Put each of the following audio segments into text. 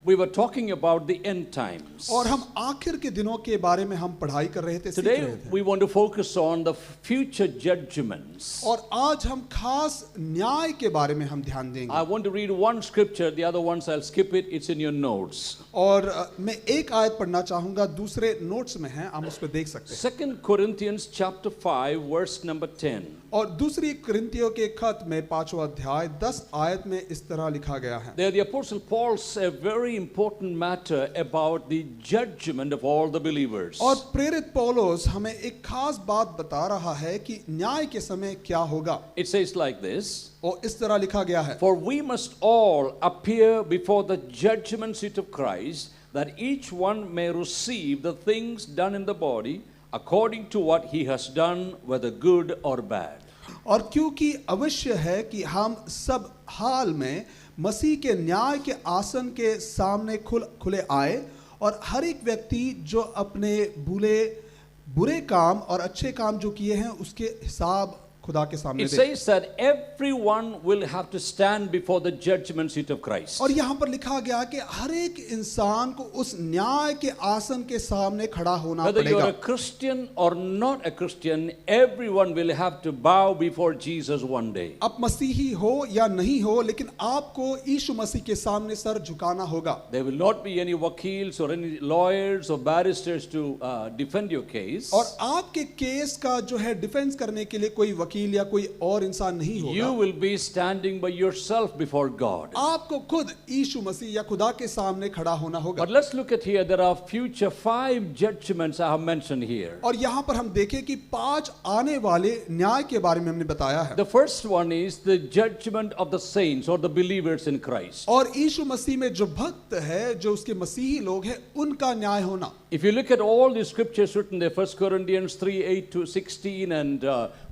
We were talking about the end times. और हम आखिर के दिनों के बारे में हम पढ़ाई कर रहे थे, सीख रहे Today थे। we want to focus on the future judgments. और आज हम खास न्याय के बारे में हम ध्यान देंगे। I want to read one scripture, the other ones I'll skip it, it's in your notes. और मैं एक आयत पढ़ना चाहूंगा, दूसरे नोट्स में है, हम उस पर देख सकते हैं। 2 Corinthians chapter 5 verse number 10. और दूसरी कुरिन्थियों के खत में 5वां अध्याय 10 आयत में इस तरह लिखा गया है। There the apostle Paul says a very important matter about the judgment of all the believers. और प्रेरित पौलुस हमें एक खास बात बता रहा है कि न्याय के समय क्या होगा। It says like this. और इस तरह लिखा गया है, For we must all appear before the judgment seat of Christ, that each one may receive the things done in the body according to what he has done, whether good or bad. और क्योंकि अवश्य है कि हम सब हाल में मसीह के न्याय के आसन के सामने खुले आए, और हर एक व्यक्ति जो अपने बुरे काम और अच्छे काम जो किए हैं उसके हिसाब खुदा के सामने It they. says that everyone will have to stand before the judgment seat of Christ. और यहाँ पर लिखा गया कि हर एक इंसान को उस न्याय के आसन के सामने खड़ा होना Whether you are पड़ेगा। a Christian or not a Christian, everyone will have to bow before Jesus one day. अब मसीही हो या नहीं हो, लेकिन आपको यीशु मसीह के सामने सर झुकाना होगा। There will not be any वकील्स or any lawyers or barristers to defend your case. और आपके केस का जो है डिफेंस करने के लिए कोई वकील या कोई और इंसान नहीं You होगा। will be standing by yourself before God. आपको खुद यीशु मसीह या खुदा के सामने खड़ा होना होगा। But let's look at here. There are future 5 judgments I have mentioned here. और यहाँ पर हम देखें कि 5 आने वाले न्याय के बारे में हमने बताया है। The first one is the judgment of the saints or the believers in Christ. और यीशु मसीह में जो भक्त है, जो उसके मसीही लोग हैं, उनका न्याय होना। If you look at all the scriptures written there, 1 Corinthians 3:8 to 16 and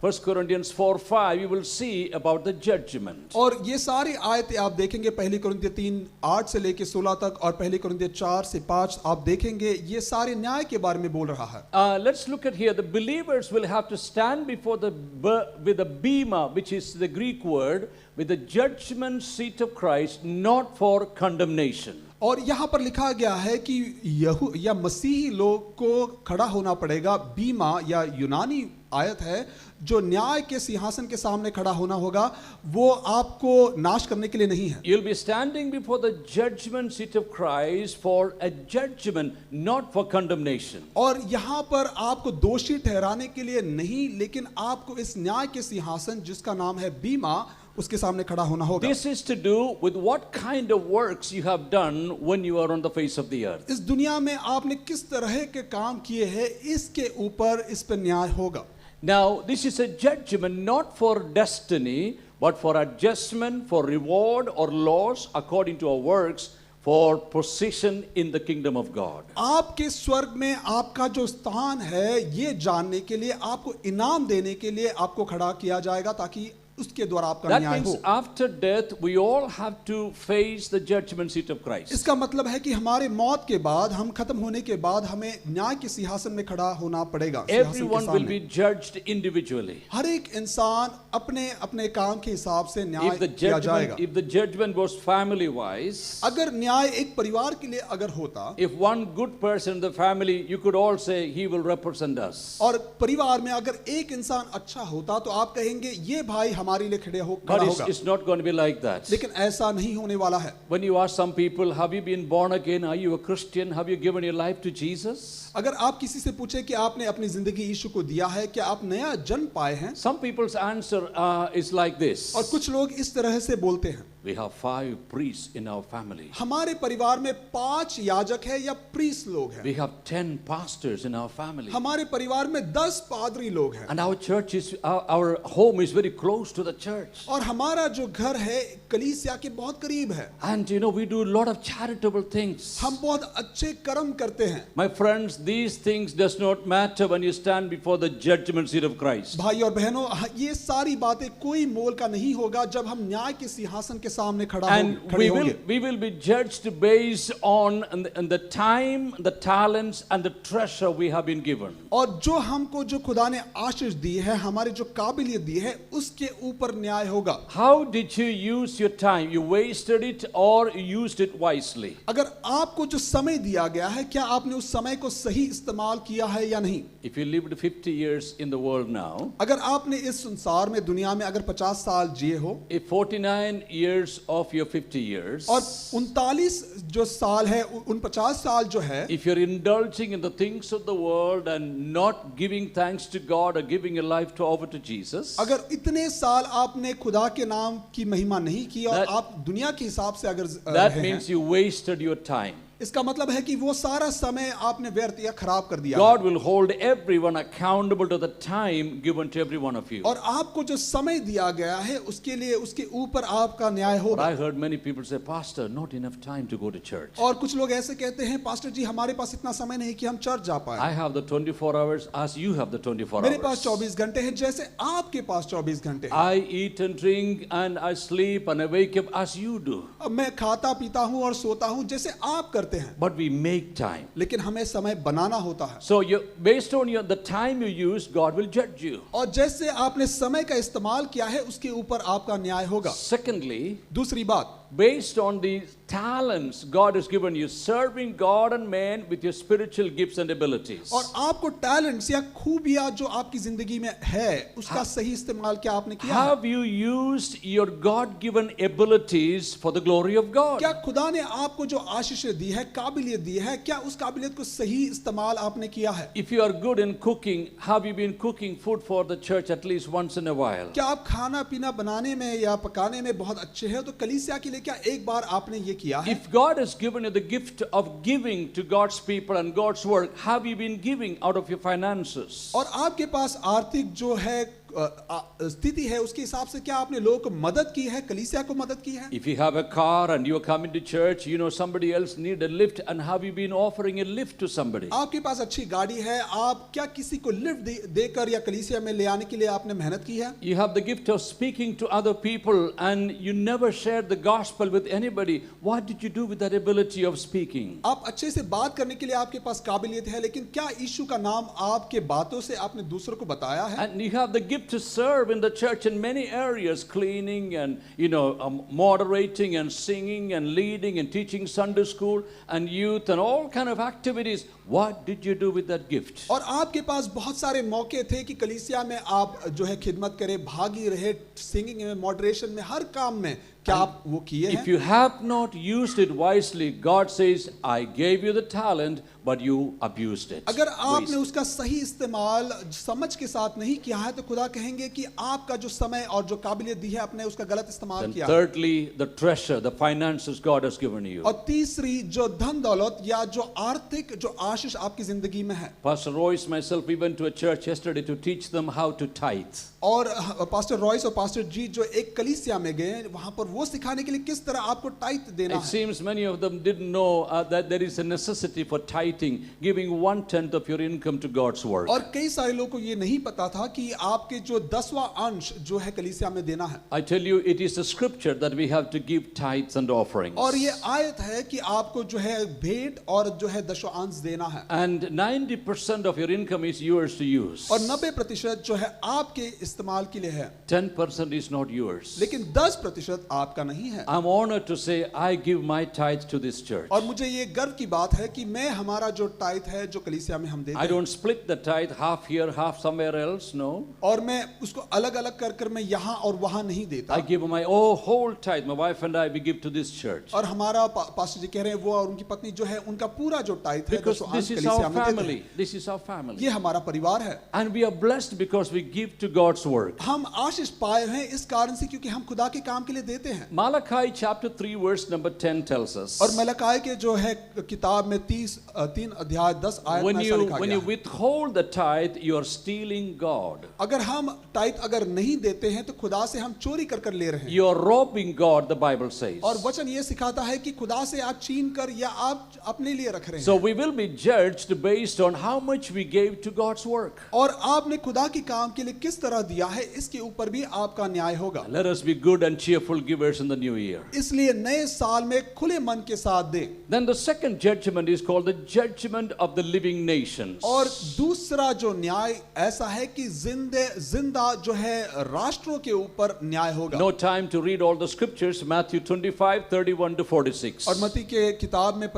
1 Corinthians 4:5, you will see about the judgment. और ये सारी आयतें आप देखेंगे, पहली कुरिन्थियों 3:8 से लेके 16 तक और पहली कुरिन्थियों 4 से 5 आप देखेंगे, ये सारे न्याय के बारे में बोल रहा है। Let's look at here. The believers will have to stand before with the bema, which is the Greek word, with the judgment seat of Christ, not for condemnation. और यहाँ पर लिखा गया है कि या मसीही लोग को खड़ा होना पड़ेगा। बीमा या यूनानी आयत है, जो न्याय के सिंहासन के सामने खड़ा होना होगा, वो आपको नाश करने के लिए नहीं है। You'll be standing before the judgment seat of Christ for a judgment, not for condemnation. और यहाँ पर आपको दोषी ठहराने के लिए नहीं, लेकिन आपको इस न्याय के सिंहासन जिसका नाम है बीमा, उसके सामने खड़ा होना होगा। This is to do with what kind of works you have done when you are on the face of the earth. इस दुनिया में आपने किस तरह के काम किए हैं, इसके ऊपर इस पर न्याय होगा। Now, this is a judgment not for destiny, but for adjustment, for reward or loss according to our works, for position in the kingdom of God. आपके स्वर्ग में आपका जो स्थान है, ये जानने के लिए, आपको इनाम देने के लिए आपको खड़ा किया जाएगा, ताकि उसके द्वारा आपका That न्याय means हो। after death, we all have to face the judgment seat of Christ. इसका मतलब है कि हमारे मौत के बाद, हम खत्म होने के बाद, हमें न्याय के सिंहासन में खड़ा होना पड़ेगा। सिंहासन के Everyone will सामने be judged individually. हर एक इंसान अपने अपने काम के हिसाब से न्याय If the किया जाएगा। if the judgment was family wise, अगर न्याय एक परिवार के लिए अगर होता, if one good person in the family, you could all say he will represent us. और परिवार में अगर एक इंसान अच्छा होता, तो आप कहेंगे ये भाई हमारे लिए खड़ा But होगा। it's not going to be like that. लेकिन ऐसा नहीं होने वाला है। When you ask some people, have you been born again? Are you a Christian? Have you given your life to Jesus? अगर आप किसी से पूछे कि आपने अपनी जिंदगी यीशु को दिया है, क्या आप नया जन्म पाए हैं, Some people's answer is like this. और कुछ लोग इस तरह से बोलते हैं, We have 5 priests in our family. हमारे परिवार में 5 याजक है या प्रीस्ट लोग हैं, We have 10 pastors in our family. हमारे परिवार में 10 पादरी लोग हैं, And our church is, our home is very close to the church. और हमारा जो घर है कलीसिया के बहुत करीब है। And you know, we do a lot of charitable things. हम बहुत अच्छे कर्म करते हैं। My friends, these things does not matter when you stand before the judgment seat of Christ. भाई और बहनों, ये सारी बातें कोई मोल का नहीं होगा जब हम न्याय के सिंहासन के सामने खड़े we होंगे will be judged based on the time, the talents and the treasure we have been given. और जो हमको जो खुदा ने आशीष दी है, हमारे जो काबिलियत दी है, उसके ऊपर न्याय होगा। How did you use your time? You wasted it or you used it wisely? अगर आपको जो समय दिया गया है, क्या आपने उस समय को सही इस्तेमाल किया है या नहीं? If you lived 50 years in the world now, अगर आपने इस संसार में, दुनिया में अगर 50 साल जिए हो, if 49 years of your 50 years, और 39 जो साल है, उन 50 साल जो है, if you're indulging in the things of the world and not giving thanks to God or giving your life over to Jesus, अगर इतने साल आपने खुदा के नाम की महिमा नहीं की और आप दुनिया के हिसाब से अगर that means you wasted your time. इसका मतलब है कि वो सारा समय आपने व्यर्थ या खराब कर दिया। God will hold everyone accountable to the time given to every one of you. और आपको जो समय दिया गया है उसके लिए, उसके ऊपर आपका न्याय होगा। I heard many people say, Pastor, not enough time to go to church. और कुछ लोग ऐसे कहते हैं, पास्टर जी हमारे पास इतना समय नहीं कि हम चर्च जा पाए। I have the 24 hours as you have the 24 मेरे hours. पास 24 घंटे हैं जैसे आपके पास 24 घंटे हैं। I eat and drink and I sleep and I wake up as you do. अब मैं खाता पीता हूँ और सोता हूँ जैसे आप करते हैं। But we make time. लेकिन हमें समय बनाना होता है। So based on the time you use, God will judge you. और जैसे आपने समय का इस्तेमाल किया है उसके ऊपर आपका न्याय होगा। Secondly, दूसरी बात, based on the talents God has given you, serving God and man with your spiritual gifts and abilities. और आपको टैलेंट्स या खूबियां जो आपकी जिंदगी में है, उसका सही इस्तेमाल क्या आपने किया है? Have you used your God-given abilities for the glory of God? क्या खुदा ने आपको जो आशीषें दी है, काबिलियत दी है, क्या उस काबिलियत को सही इस्तेमाल आपने किया है? If you are good in cooking, have you been cooking food for the church at least once in a while? क्या आप खाना पीना बनाने में या पकाने में बहुत अच्छे हैं, तो कलीसिया के लिए क्या एक बार आपने ये किया है? If God has given you the gift of giving to God's people and God's work, have you been giving out of your finances? और आपके पास आर्थिक जो है स्थिति है, उसके हिसाब से क्या आपने लोगों को मदद की है, कलीसिया को मदद की है? If you have a car and you are coming to church, you know somebody else need a lift, and have you been offering a lift to somebody? आपके पास अच्छी गाड़ी है, आप क्या किसी को लिफ्ट देकर या कलीसिया में ले आने के लिए आपने मेहनत की है? You have the gift of speaking to other people and you never shared the gospel with anybody. What did you do with that ability of speaking? आप अच्छे से बात करने के लिए आपके पास काबिलियत है, लेकिन क्या यीशु का नाम आपके बातों से आपने दूसरों को बताया है? And you have the gift to serve in the church in many areas, cleaning and moderating and singing and leading and teaching Sunday school and youth and all kind of activities. What did you do with that gift? और आपके पास बहुत सारे मौके थे कि कलीसिया में आप जो है खिदमत करें, भागी रहे, सिंगिंग में, मॉडरेशन में, हर काम में, क्या आप वो किए हैं? If you have not used it wisely, God says, I gave you the talent, but you abused it. अगर आपने उसका सही इस्तेमाल समझ के साथ नहीं किया है, तो खुदा कहेंगे कि आपका जो समय और जो काबिलियत दी है, आपने उसका गलत इस्तेमाल किया। Thirdly, the treasure, the finances God has given you. और तीसरी जो धन दौलत या जो आर्थिक जो आशीष आपकी जिंदगी में है। Pastor Royce, myself, we went to a church yesterday to teach them how to tithe. और पास्टर रॉयस और पास्टर जी जो एक कलीसिया में गए, वहां पर वो सिखाने के लिए किस तरह आपको टाइथ देना है। It seems many of them didn't know that there is a necessity for tithing, giving 1/10 of your income to God's work. और कई सारे लोगों को ये नहीं पता था कि आपके जो 10वां अंश जो है कलीसिया में देना है। I tell you, it is a scripture that we have to give tithes and offerings. और ये आयत है कि आपको जो है भेंट और जो है दशमांश देना है। And 90% of your income is yours to use. और 90% जो है आपके इस्तेमाल के लिए है। 10% is not yours. लेकिन 10% आपका नहीं है। I'm honored to say I give my tithe to this church. और मुझे ये गर्व की बात है कि मैं हमारा जो टाइथ है जो कलीसिया में हम देते I हैं, don't split the tithe half here, half somewhere else. No. और मैं उसको अलग अलग कर कर मैं यहाँ और वहाँ नहीं देता। I give my whole tithe. My wife and I, we give to this church. और हमारा पास्टर जी कह रहे हैं वो और उनकी पत्नी जो है उनका पूरा जो टाइथ है Because this is our family. This is our family. ये हमारा परिवार है। And we are blessed because we give to God's work. हम आशीष पाए हैं इस कारण से क्योंकि हम खुदा के काम के लिए देते हैं। Malachi chapter 3 verse number 10 tells us. और मलकाई के जो है किताब में 3 अध्याय 10 आयत में ऐसा लिखा When गया you है, withhold the tithe, you are stealing God. अगर हम टाइथ अगर नहीं देते हैं तो खुदा से हम चोरी कर कर ले रहे हैं। You are robbing God, the Bible says. और वचन ये सिखाता है कि खुदा से आप छीन कर या आप अपने लिए रख रहे हैं। So we will be judged based on how much we gave to God's work. और आपने खुदा के काम के लिए किस तरह दिया है, इसके ऊपर भी आपका न्याय होगा। Let us be good and cheerful givers believers in the new year. इसलिए नए साल में खुले मन के साथ दें। Then the second judgment is called the judgment of the living nations. और दूसरा जो न्याय ऐसा है कि जिंदा जो है राष्ट्रों के ऊपर न्याय होगा। No time to read all the scriptures. Matthew 25:31 to 46. और मत्ती के किताब में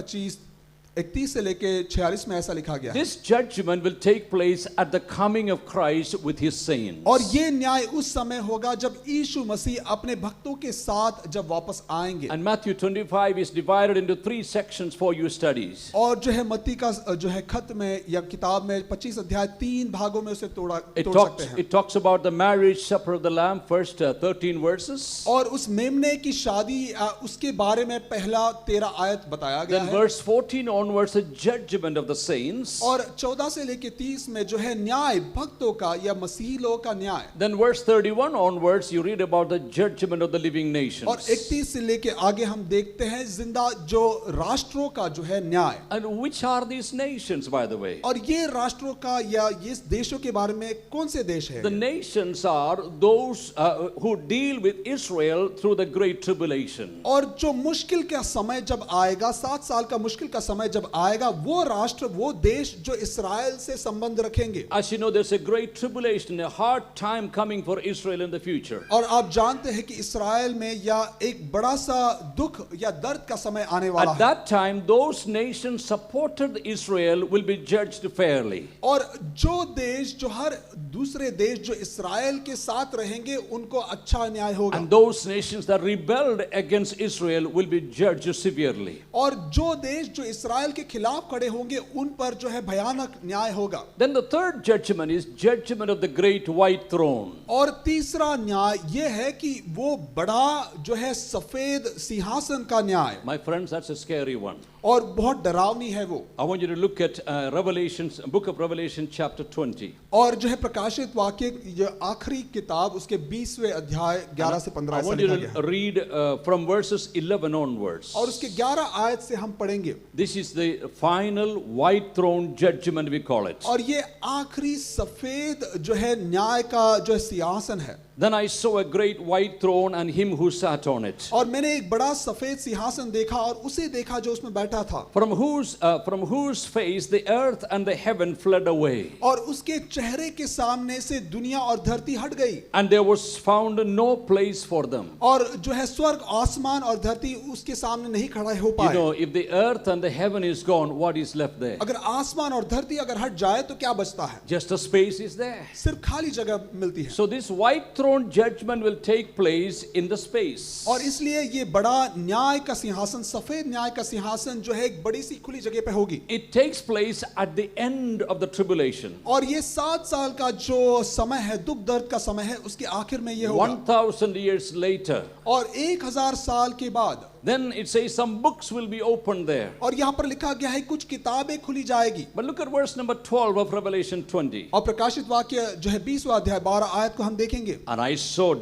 31 से लेके 46 में ऐसा लिखा गया है। This judgment will take place at the coming of Christ with his saints. और ये न्याय उस समय होगा जब यीशु मसीह अपने भक्तों के साथ जब वापस आएंगे। And Matthew 25 is divided into 3 sections for your studies. और जो है मत्ती का जो है खत में या किताब में 25 अध्याय 3 भागों में उसे तोड़ सकते हैं। It talks about the marriage supper of the Lamb, first 13 verses. और उस मेमने की शादी उसके बारे में पहला 13 आयत बताया गया Then है। verse 14 onwards, the judgment of the saints. और 14 से लेके 30 में जो है न्याय भक्तों का या मसीही लोगों का न्याय। Then verse 31 onwards, you read about the judgment of the living nations. और 31 से लेके आगे हम देखते हैं जिंदा जो राष्ट्रों का जो है न्याय। And which are these nations, by the way? और ये राष्ट्रों का या ये देशों के बारे में कौन से देश है? The nations are those who deal with Israel through the great tribulation. और जो मुश्किल का समय जब आएगा, 7 साल का मुश्किल का समय जब आएगा, वो राष्ट्र वो देश जो इस्राएल से संबंध रखेंगे। As you know, there's a great tribulation, a hard time coming for Israel in the future. और आप जानते हैं कि इस्राएल में या एक बड़ा सा दुख या दर्द का समय आने वाला At है। that time, those nations supported Israel will be judged fairly. और जो देश जो हर दूसरे देश जो इस्राएल के साथ रहेंगे उनको अच्छा न्याय होगा। And those nations that rebelled against Israel will be judged severely. और जो देश जो इस्राएल के खिलाफ खड़े होंगे उन पर जो है भयानक न्याय होगा। Then the third judgment is judgment of the great white throne. और तीसरा न्याय ये है कि वो बड़ा जो है सफेद सिंहासन का न्याय। My friends, that's a scary one. और बहुत डरावनी है वो। I want you to look at book of Revelation chapter 20. और जो है प्रकाशित वाक्य ये आखिरी किताब उसके 20वें अध्याय 11 से 15 I ऐसा want you लिखा गया है। to read from verses 11 onwards. और उसके 11 आयत से हम पढ़ेंगे। This is the final white throne judgment, we call it. और ये आखिरी सफेद जो है न्याय का जो है सिंहासन है। Then I saw a great white throne and him who sat on it. और मैंने एक बड़ा सफेद सिंहासन देखा और उसे देखा जो उसमें बैठा था। From whose face the earth and the heaven fled away. और उसके चेहरे के सामने से दुनिया और धरती हट गई। And there was found no place for them. और जो है स्वर्ग आसमान और धरती उसके सामने नहीं खड़े हो You पाए। know, if the earth and the heaven is gone, what is left there? अगर आसमान और धरती अगर हट जाए तो क्या बचता है? Just a space is there. सिर्फ खाली जगह मिलती है। So this white throne judgment will take place in the space. और इसलिए ये बड़ा न्याय का सिंहासन सफेद न्याय का सिंहासन जो है एक बड़ी सी खुली जगह पे होगी। It takes place at the end of the tribulation. और ये 7 साल का जो समय है दुख दर्द का समय है उसके आखिर में ये होगा। 1000 years later. और 1000 साल के बाद Then it says some books will be opened there. और यहाँ पर लिखा गया है कुछ किताबें खुली जाएगी। But look at verse number 12 of Revelation 20. और प्रकाशित वाक्य जो है 20वां अध्याय 12 आयत को हम देखेंगे। And I saw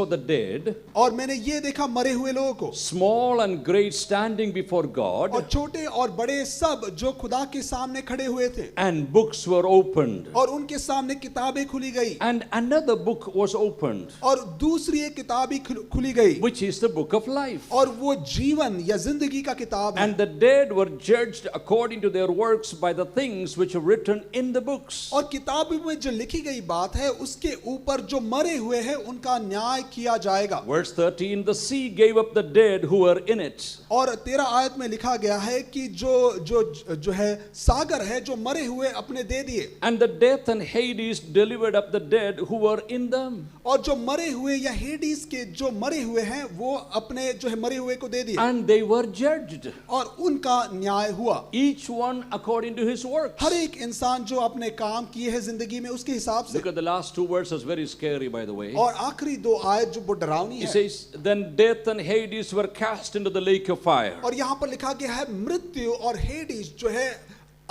the dead, और मैंने ये देखा मरे हुए लोगों को, small and great, standing before और God, छोटे और बड़े सब जो खुदा के सामने खड़े हुए थे। and books were opened. और उनके सामने किताबें खुली गई। And another book was opened, और दूसरी एक किताब भी खुली गई। which is the book of life. और वो जीवन या जिंदगी का किताब है। And the dead were judged according to their works by the things which are written in the books. और किताब में जो लिखी गई बात है उसके ऊपर जो मरे हुए हैं उनका न्याय किया जाएगा। Verse 13, the sea gave up the dead who were in it. और 13 आयत में लिखा गया है कि जो है सागर है जो मरे हुए अपने दे दिए। And the death and Hades delivered up the dead who were in them. और जो मरे हुए या हेडिस के जो मरे हुए हैं वो अपने जो है मरे हुए को दे दिए। And they were judged, और उनका न्याय हुआ। each one according to his works. हर एक इंसान जो अपने काम किए हैं जिंदगी में उसके हिसाब से। Look at the last 2 verses, very scary, by the way. और आखिरी 2 आयत जो बहुत डरावनी It है। says, then death and Hades were cast into the lake of fire. और यहाँ पर लिखा गया है मृत्यु और हेडिस जो है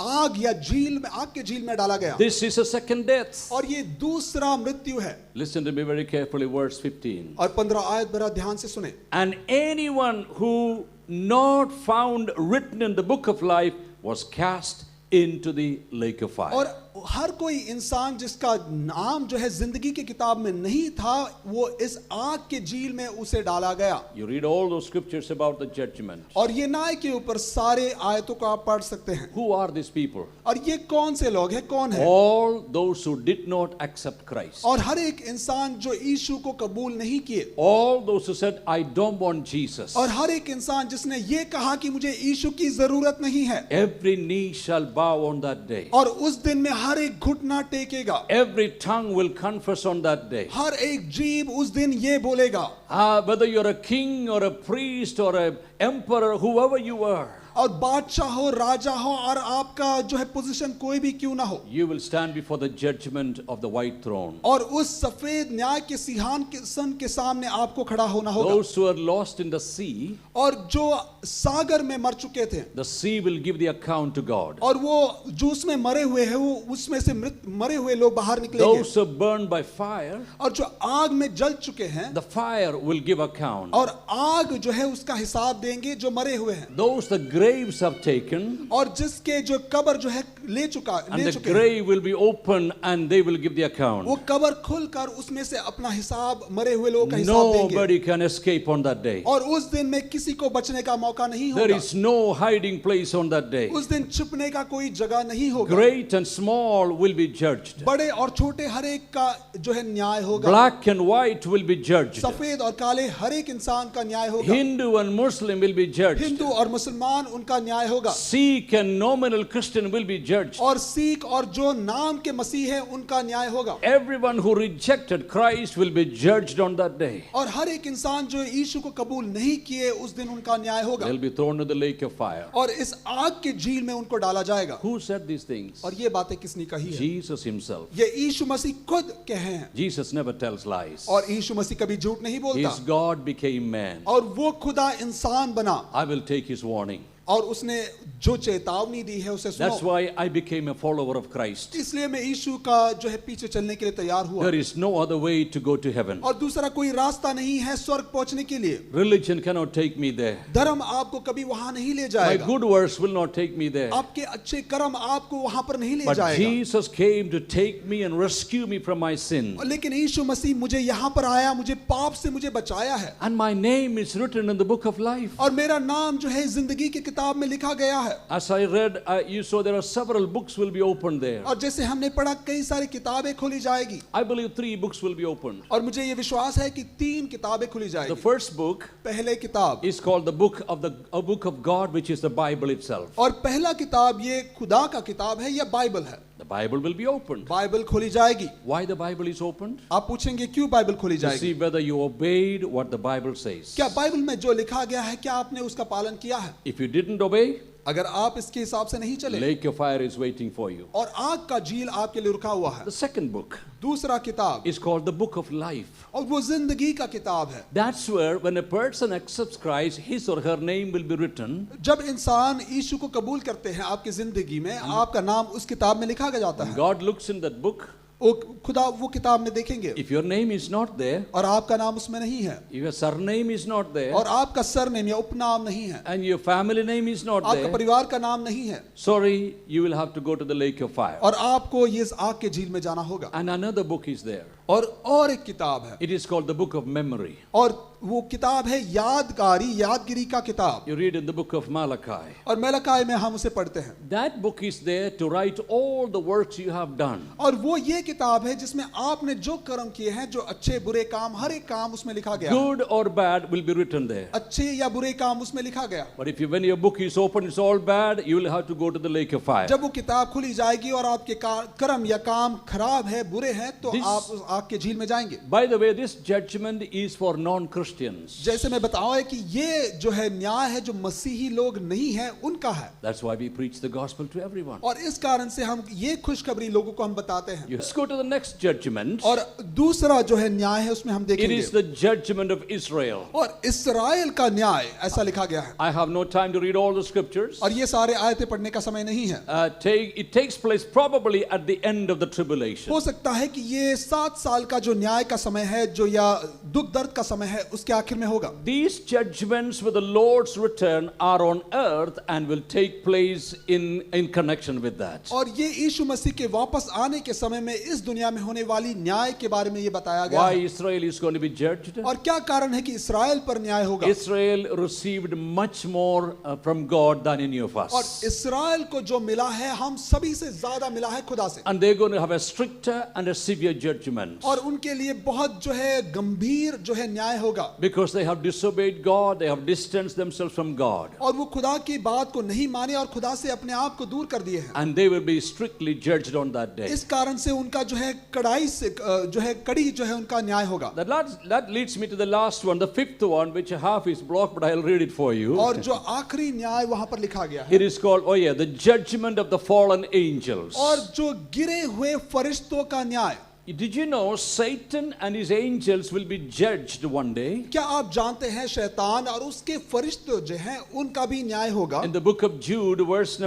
आग या झील में आग के झील में डाला गया। This is a second death. और ये दूसरा मृत्यु है। Listen to me very carefully, verse 15. और 15 आयत बड़ा ध्यान से सुने। And anyone who not found written in the book of life was cast into the lake of fire. और हर कोई इंसान जिसका नाम जो है जिंदगी की किताब में नहीं था, वो इस आग के झील में उसे डाला गया। You read all those scriptures about the judgment. और ये न्याय के ऊपर सारे आयतों को आप पढ़ सकते हैं। Who are these people? और ये कौन से लोग हैं, कौन है? All those who did not accept Christ. और हर एक इंसान जो यीशु को कबूल नहीं किए, All those who said, I don't want Jesus. और हर एक इंसान जिसने ये कहा कि मुझे यीशु की जरूरत नहीं है, Every knee shall bow on that day. और उस दिन में हर एक घुटना टेकेगा, Every tongue will confess on that day. हर एक जीभ उस दिन ये बोलेगा। Whether you're a king or a priest or an emperor, whoever you are, और बादशाह हो, राजा हो, और आपका जो है पोजीशन कोई भी क्यों ना हो, you will stand before the judgment of the white throne. और उस सफेद न्याय के सिंहासन के सामने आपको खड़ा होना होगा। Those who are lost in the sea, और जो सागर में मर चुके थे, the sea will give the account to God. और वो जो उसमें मरे हुए हैं, वो उसमें से मरे हुए लोग बाहर निकलेंगे। Those who are burned by fire, और जो आग में जल चुके हैं, the fire will give account. और आग जो है उसका हिसाब देंगे जो मरे हुए हैं। Those the graves have taken, और जिसके जो कब्र जो है ले and the चुके हैं, grave will be open and they will give the account. वो कब्र खुलकर उसमें से अपना हिसाब मरे हुए लोगों का हिसाब देंगे। Nobody can escape on that day. और उस दिन में किसी को बचने का मौका नहीं There होगा। is no hiding place on that day. उस दिन छिपने का कोई जगह नहीं होगा। Great and small will be judged. बड़े और छोटे हर एक का जो है न्याय होगा। Black and white will be judged. सफेद और काले हर एक इंसान का न्याय होगा। Hindu and Muslim will be judged. Hindu और मुसलमान उनका न्याय होगा। Sikh and nominal Christian will be judged. और सिख और जो नाम के मसीह हैं उनका न्याय होगा। Everyone who rejected Christ will be judged on that day. और हर एक इंसान जो यीशु को कबूल नहीं किए, उस दिन उनका न्याय होगा। They'll be thrown into the lake of fire. और इस आग के झील में उनको डाला जाएगा। Who said these things? और ये बातें किसने कही है? Jesus himself. ये यीशु मसीह खुद कहे हैं। Jesus never tells lies. और यीशु मसीह कभी झूठ नहीं बोलता। His God became man. और वो खुदा इंसान बना, I will take his warning. और उसने जो चेतावनी दी है उसे That's सुनो। why I became a follower of Christ. इसलिए मैं यीशु का जो है पीछे चलने के लिए तैयार हुआ। There is no other way to go to heaven. और दूसरा कोई रास्ता नहीं है स्वर्ग पहुंचने के लिए। Religion cannot take me there. धर्म आपको कभी वहां नहीं ले My जाएगा। good works will not take me there. आपके अच्छे कर्म आपको वहां पर नहीं ले But जाएगा। Jesus came to take me and rescue me from my sin. लेकिन यीशु मसीह मुझे यहाँ पर आया, मुझे पाप से मुझे बचाया है। And my name is written in the book of life. और मेरा नाम जो है जिंदगी की किताब में लिखा गया है। As I read, you saw there are several books will be opened there. और जैसे हमने पढ़ा कई सारी किताबें खोली जाएगी। I believe 3 books will be opened. और मुझे ये विश्वास है कि 3 किताबें खुली The जाएगी। first book पहले किताब is called the book of God, which is the Bible itself. और पहला किताब ये खुदा का किताब है या बाइबल है। The Bible will be opened. Bible खोली जाएगी। Why the Bible is opened? आप पूछेंगे क्यों बाइबल खोली To जाएगी? see whether you obeyed what the Bible says. क्या बाइबल में जो लिखा गया है क्या आपने उसका पालन किया है? If you didn't obey, अगर आप इसके हिसाब से नहीं चले lake of fire is waiting for you. और आग का झील आपके लिए रुका हुआ है। The second book दूसरा किताब is called the book of life. और वो जिंदगी का किताब है। That's where when a person accepts Christ, his or her name will be written. जब इंसान यीशु को कबूल करते हैं आपकी जिंदगी में, आपका नाम उस किताब में लिखा जाता है। God looks in that book. खुदा वो किताब में देखेंगे If your name is not there, और आपका नाम उसमें नहीं है, if your surname is not there, और आपका सरनेम या उपनाम नहीं है, and your family name is not आपका there, परिवार का नाम नहीं है, sorry, you will have to go to the lake of fire. और आपको ये इस आग के झील में जाना होगा। And another book is there. और एक किताब है, It is called the book of memory. और वो किताब है यादगिरी का किताब। You read in the book of Malachi. और मलकाई में हम उसे पढ़ते हैं। That book is there to write all the works you have done. और वो ये किताब है जिसमें आपने जो कर्म किए हैं, जो अच्छे बुरे काम, हर एक काम उसमें लिखा गया। Good or bad will be written there. अच्छे या बुरे काम उसमें लिखा गया। But if you, when your book is open, it's all bad, you will have to go to the lake of fire. जब वो किताब खुली जाएगी और आपके कर्म या काम खराब है, बुरे हैं, तो आप उस आग के झील में जाएंगे। By the way, this judgment is for non-Christians. जैसे मैं बताऊं है कि ये जो है न्याय है जो मसीही लोग नहीं है उनका है। That's why we preach the gospel to everyone. और इस कारण से हम ये खुशखबरी लोगों को हम बताते हैं। Let's go to the next judgment. और दूसरा जो है न्याय है उसमें हम It देखेंगे। is the judgment of Israel. और इस्राएल का न्याय ऐसा लिखा गया है। I have no time to read all the scriptures. और ये सारे आयतें पढ़ने का समय नहीं है। It takes place probably at the end of the tribulation. हो सकता है कि ये 7 साल का जो न्याय का समय है, जो या दुख दर्द का समय है, उसके आखिर में होगा। These judgments with the Lord's return are on earth and will take place in connection with that. और ये यीशु मसीह के वापस आने के समय में इस दुनिया में होने वाली न्याय के बारे में ये बताया गया Why है। Israel is going to be judged? और क्या कारण है कि इस्राएल पर न्याय होगा? Israel received much more from God than any of और us. इस्राएल को जो मिला है हम सभी से ज्यादा मिला है खुदा से। And they're going to have a stricter and a severe judgment. और उनके लिए बहुत जो है गंभीर जो है न्याय होगा। Because they have disobeyed God, they have distanced themselves from God. और वो खुदा की बात को नहीं माने और खुदा से अपने आप को दूर कर दिए हैं। And they will be strictly judged on that day. इस कारण से उनका जो है कड़ाई से जो है कड़ी जो है उनका न्याय होगा। That leads me to the last one, the fifth one, which half is blocked, but I'll read it for you. और जो आखिरी न्याय वहां पर लिखा गया है। It is called, the judgment of the fallen angels. और जो गिरे हुए फरिश्तों का न्याय। Did you know Satan and his angels will be judged one day? क्या आप जानते हैं शैतान और उसके फरिश्ते जो हैं उनका भी न्याय होगा? In the book of Jude, verse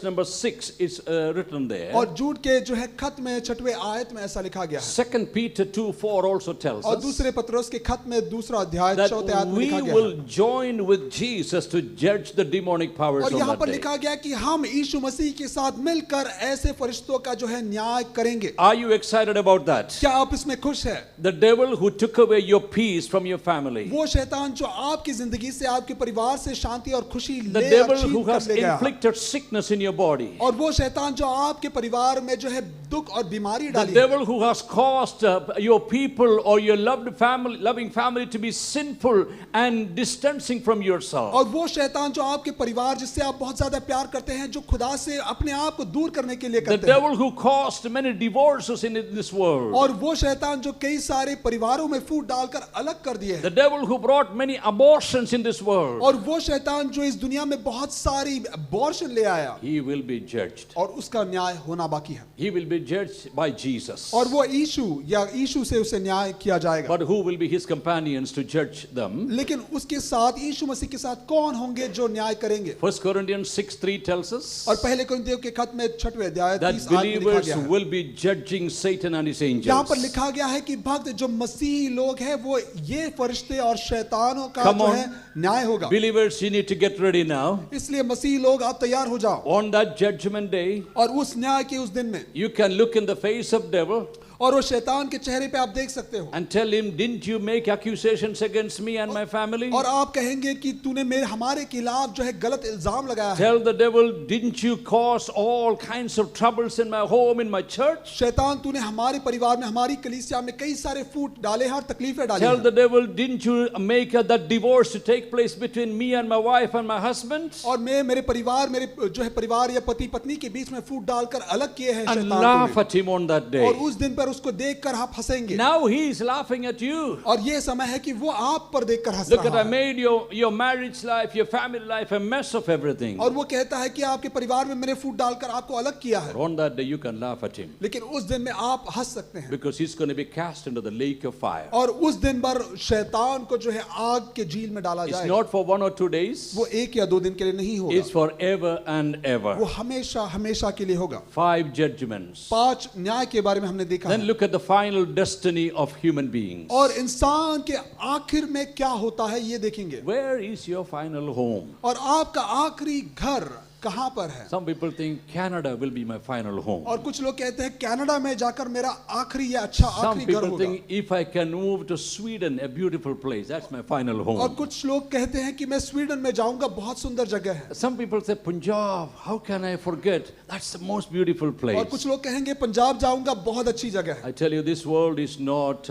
number 6 is written there. और जूड के जो है खत में 6वें आयत में ऐसा लिखा गया है। 2 Peter 2:4 also tells और us दूसरे पत्रोस के खत में दूसरा अध्याय that 4वें आयत में we लिखा गया will है। join with Jesus to judge the demonic powers और on यहाँ that पर day. लिखा गया कि हम यीशु मसीह के साथ मिलकर ऐसे फरिश्तों का जो है न्याय करेंगे। Are you excited about that? क्या आप इसमें खुश हैं? The devil who took away your peace from your family. वो शैतान जो आपकी जिंदगी से आपके परिवार से शांति और खुशी The ले devil छीन who कर has ले गया। inflicted sickness in your body. और वो शैतान जो आपके परिवार में जो है दुख और बीमारी The डाली है। devil who has caused your people or your loving family to be sinful and distancing from yourself. और वो शैतान जो आपके परिवार जिससे आप बहुत ज्यादा प्यार करते हैं जो खुदा से अपने आप को दूर करने के लिए The करते हैं। devil who caused many divorces in this world. और वो शैतान जो कई सारे परिवारों में फूट डालकर अलग कर दिए The हैं। devil who brought many abortions in this world. और वो शैतान जो इस दुनिया में बहुत सारी अबॉर्शन ले आया He will be judged. और उसका न्याय होना बाकी है। He will be judged by Jesus. और वो यीशु या यीशु से उसे न्याय किया जाएगा। But who will be his companions to judge them? लेकिन उसके साथ यीशु मसीह के साथ कौन होंगे जो न्याय करेंगे? 1 Corinthians 6:3 tells us और पहले कुरिन्थियों के खत में 6वें अध्याय that 30 आयत में लिखा believers गया है। will be judging Satan and his यहाँ पर angels. लिखा गया है कि भक्त जो मसीही लोग हैं वो ये फरिश्ते और शैतानों का Come जो on. है न्याय होगा। Believers, you need to get ready now. इसलिए मसीही लोग आप तैयार हो जाओ। On that judgment day, और उस न्याय के उस दिन में you can look in the face of devil और वो शैतान के चेहरे पे आप देख सकते हो and tell him, didn't you make accusations against me and my family? और आप कहेंगे कि तूने मेरे हमारे खिलाफ जो है गलत इल्जाम लगाया है। Tell the devil, didn't you cause all kinds of troubles in my home, in my church? शैतान तूने हमारे परिवार में हमारी कलीसिया में कई सारे फूट डाले हैं और तकलीफें डाली Tell हैं। the devil, didn't you make that divorce to take place between me and my wife and my husband? और मैं मेरे परिवार मेरे जो है परिवार या पति पत्नी के बीच में फूट डालकर अलग किए हैं And शैतान laugh तूने। at him on that day. और उस दिन पर उसको देखकर आप हंसेंगे। Now he is laughing at you. और ये समय है कि वो आप पर देखकर हंस Look at, रहा I है। made your marriage life, your family life a mess of everything. और वो कहता है कि आपके परिवार में मैंने फूट डालकर आपको अलग किया है। On that day you can laugh at him लेकिन उस दिन में आप हंस सकते हैं because he's going to be cast into the lake of fire. और उस दिन पर शैतान को जो है आग के झील में डाला It's जाएगा। not for 1 or 2 days. वो 1 या 2 दिन के लिए नहीं होगा। It's forever and वो ever. हमेशा हमेशा के लिए होगा। 5 judgments. 5 न्याय के बारे में हमने देखा Then है। look at the final destiny of human beings. और इंसान के आखिर में क्या होता है ये देखेंगे। Where is your final home? और आपका आखिरी घर कहां पर है? Some people think Canada will be my final home. और कुछ लोग कहते हैं कनाडा में जाकर मेरा आखिरी या अच्छा Some आखिरी घर people होगा। think if I can move to Sweden, a beautiful place, that's my final और home. कुछ लोग कहते हैं कि मैं स्वीडन में जाऊंगा, बहुत सुंदर जगह है। Some people say Punjab, how can I forget? That's the most beautiful और place. कुछ लोग कहेंगे पंजाब जाऊंगा, बहुत अच्छी जगह है। I tell you, this world is not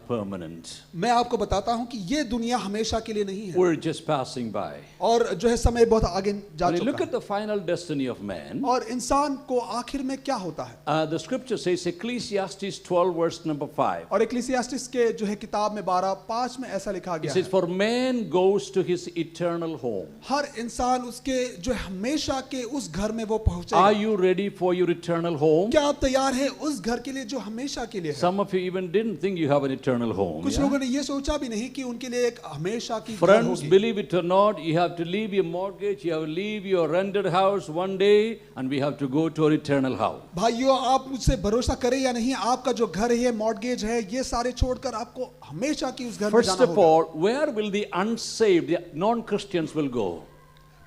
permanent. मैं आपको बताता हूं कि ये दुनिया हमेशा के लिए नहीं है We're just passing by. और जो है समय बहुत आगे जा When you look चुका at the final destiny of man, है। और इंसान को आखिर में क्या होता है? the scripture says, Ecclesiastes 12 verse number 5. और इक्लेसियास्टिस के जो है किताब में 12:5 में ऐसा लिखा It गया says, है, for man goes to his eternal home. हर इंसान उसके जो हमेशा के उस घर में वो Are पहुंचेगा। you ready for your eternal home? क्या आप तैयार हैं उस घर के लिए जो हमेशा के लिए है? Some of you even didn't think you have a an eternal home. कुछ yeah? लोगों ने ये सोचा भी नहीं कि उनके लिए एक हमेशा की घर Friends, होगी। believe it or not, you have to leave your mortgage, you have to leave your rented house one day, and we have to go to our eternal house. भाइयों, आप मुझसे भरोसा करें या नहीं, आपका जो घर है, मॉर्गेज है, ये सारे छोड़कर आपको हमेशा की उस घर में First जाना of होगा। all, where will the unsaved, the non-Christians will go?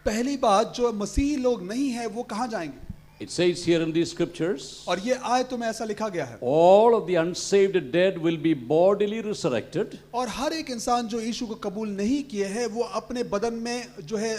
पहली बात, जो मसीही लोग नहीं है वो कहाँ जाएंगे? It says here in these scriptures, और ये आयतों में ऐसा लिखा गया है, all of the unsaved dead will be bodily resurrected, और हर एक इंसान जो यीशु को कबूल नहीं किए है वो अपने बदन में जो है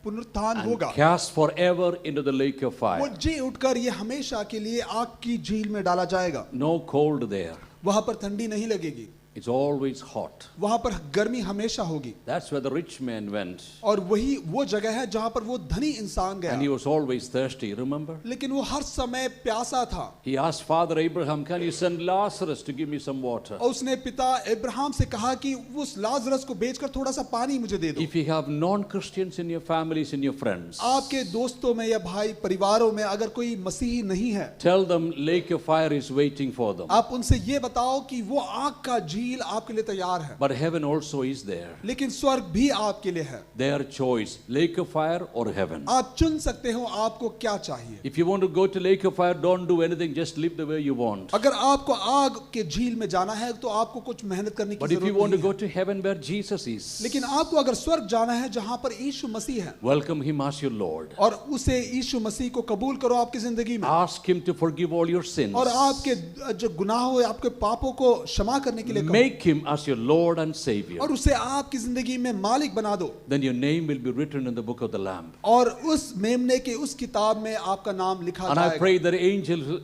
पुनरुत्थान and होगा, cast forever into the lake of वो fire. जी उठकर ये हमेशा के लिए आग की झील में डाला जाएगा। No cold there. वहां पर ठंडी नहीं लगेगी, It's always hot. वहां पर गर्मी हमेशा होगी। That's where the rich man went. और वही वो जगह है जहां पर वो धनी इंसान And he गया, was always thirsty, remember? लेकिन वो हर समय प्यासा था। He asked Father Abraham, can you send Lazarus to give me some water? और उसने पिता इब्राहिम से कहा कि उस लाजरस को बेचकर थोड़ा सा पानी मुझे दे दो। If you have non-Christians in your families, in your friends, आपके दोस्तों में या भाई परिवारों में अगर कोई मसीही नहीं है, tell them lake of fire is waiting for them. आप उनसे ये बताओ कि वो आग का झील आपके लिए तैयार है, But heaven also is there. लेकिन स्वर्ग भी आपके लिए है। Their choice, lake of fire or heaven. आप चुन सकते हो आपको क्या चाहिए। If you want to go to lake of fire, don't do anything, just live the way you want. अगर आपको आग के झील में जाना है तो आपको कुछ मेहनत करने की But if you जरूरत want to नहीं go है, to heaven where Jesus is, लेकिन आपको अगर स्वर्ग जाना है जहां पर यीशु मसीह है, welcome him as your Lord. और उसे यीशु मसीह को कबूल करो आपकी जिंदगी में, Ask him to forgive all your sins. और आपके जो गुनाहों आपके पापों को क्षमा करने के लिए कहो, Make him as your Lord and Savior. और उसे आपकी जिंदगी में मालिक बना दो, Then your name will be written in the book of the Lamb. और उस मेमने के उस किताब में आपका नाम लिखा And I जाएगा। pray that angels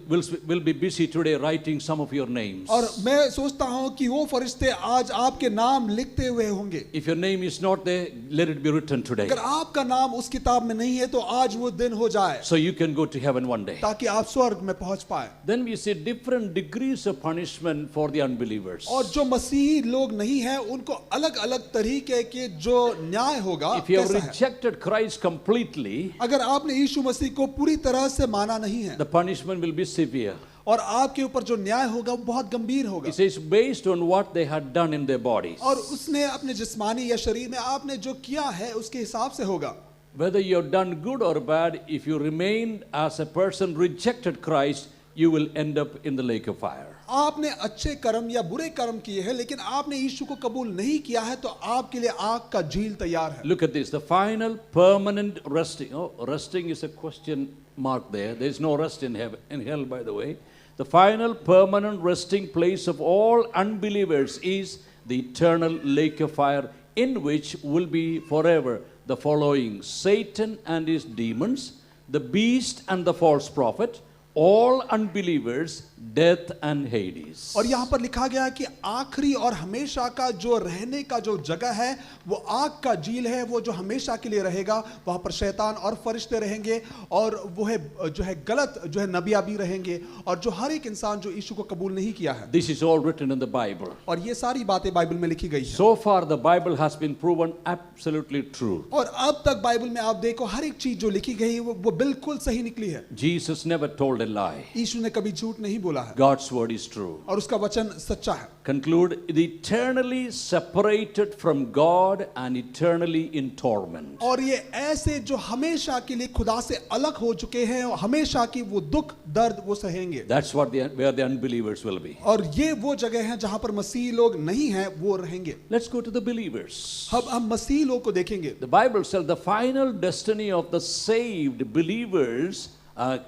will be busy today writing some of your names. और मैं सोचता हूं कि वो फरिश्ते आज आपके नाम लिखते हुए होंगे। If your name is not there, let it be written today. अगर आपका नाम उस किताब में नहीं है तो आज वो दिन हो जाए, So you can go to heaven one day. ताकि आप स्वर्ग में पहुंच पाए। Then we see different degrees of punishment for the unbelievers. और जो मसीही लोग नहीं है उनको अलग अलग तरीके के जो न्याय होगा If you have कैसा है? rejected Christ completely, अगर आपने यीशु मसीह को पूरी तरह से माना नहीं है, the punishment will be severe. और आपके ऊपर जो न्याय होगा वो बहुत गंभीर होगा। It says based on what they had done in their bodies. और उसने अपने जिस्मानी या शरीर में आपने जो किया है उसके हिसाब से होगा। Whether you have done good or bad, if you remained as a person rejected Christ, you will end up in the lake of fire. आपने अच्छे कर्म या बुरे कर्म किए हैं, लेकिन आपने यीशु को कबूल नहीं किया है तो आपके लिए आग का झील तैयार है। Look at this, the final permanent resting. Oh, resting is a question mark there. There is no rest in heaven, in hell, by the way. The final permanent resting place of all unbelievers is the eternal lake of fire, in which will be forever the following: Satan and his demons, the beast and the false prophet, all unbelievers, death and Hades. और यहाँ पर लिखा गया है कि आखिरी और हमेशा का जो रहने का जो जगह है वो आग का झील है, वो जो हमेशा के लिए रहेगा। वहाँ पर शैतान और फरिश्ते रहेंगे, और वो है जो है गलत जो है नबिया भी रहेंगे, और जो हर एक इंसान जो यीशु को कबूल नहीं किया है। This is all written in the Bible. और ये सारी बातें बाइबल में लिखी गई है। So far the Bible has been proven absolutely true. और अब तक बाइबल में आप देखो हर एक चीज जो लिखी गई है वो बिल्कुल सही निकली है। Jesus never told a lie. यीशु ने कभी झूठ नहीं बोला है, God's word is true. और उसका वचन सच्चा है। Conclude, the eternally separated from God and eternally in torment. और ये ऐसे जो हमेशा के लिए खुदा से अलग हो चुके हैं और हमेशा की वो दुख दर्द वो सहेंगे। That's what where the unbelievers will be. और ये वो जगह है जहां पर मसीही लोग नहीं हैं, वो रहेंगे। Let's go to the believers. अब हम मसीही लोग को देखेंगे। The Bible says the final destiny of the saved believers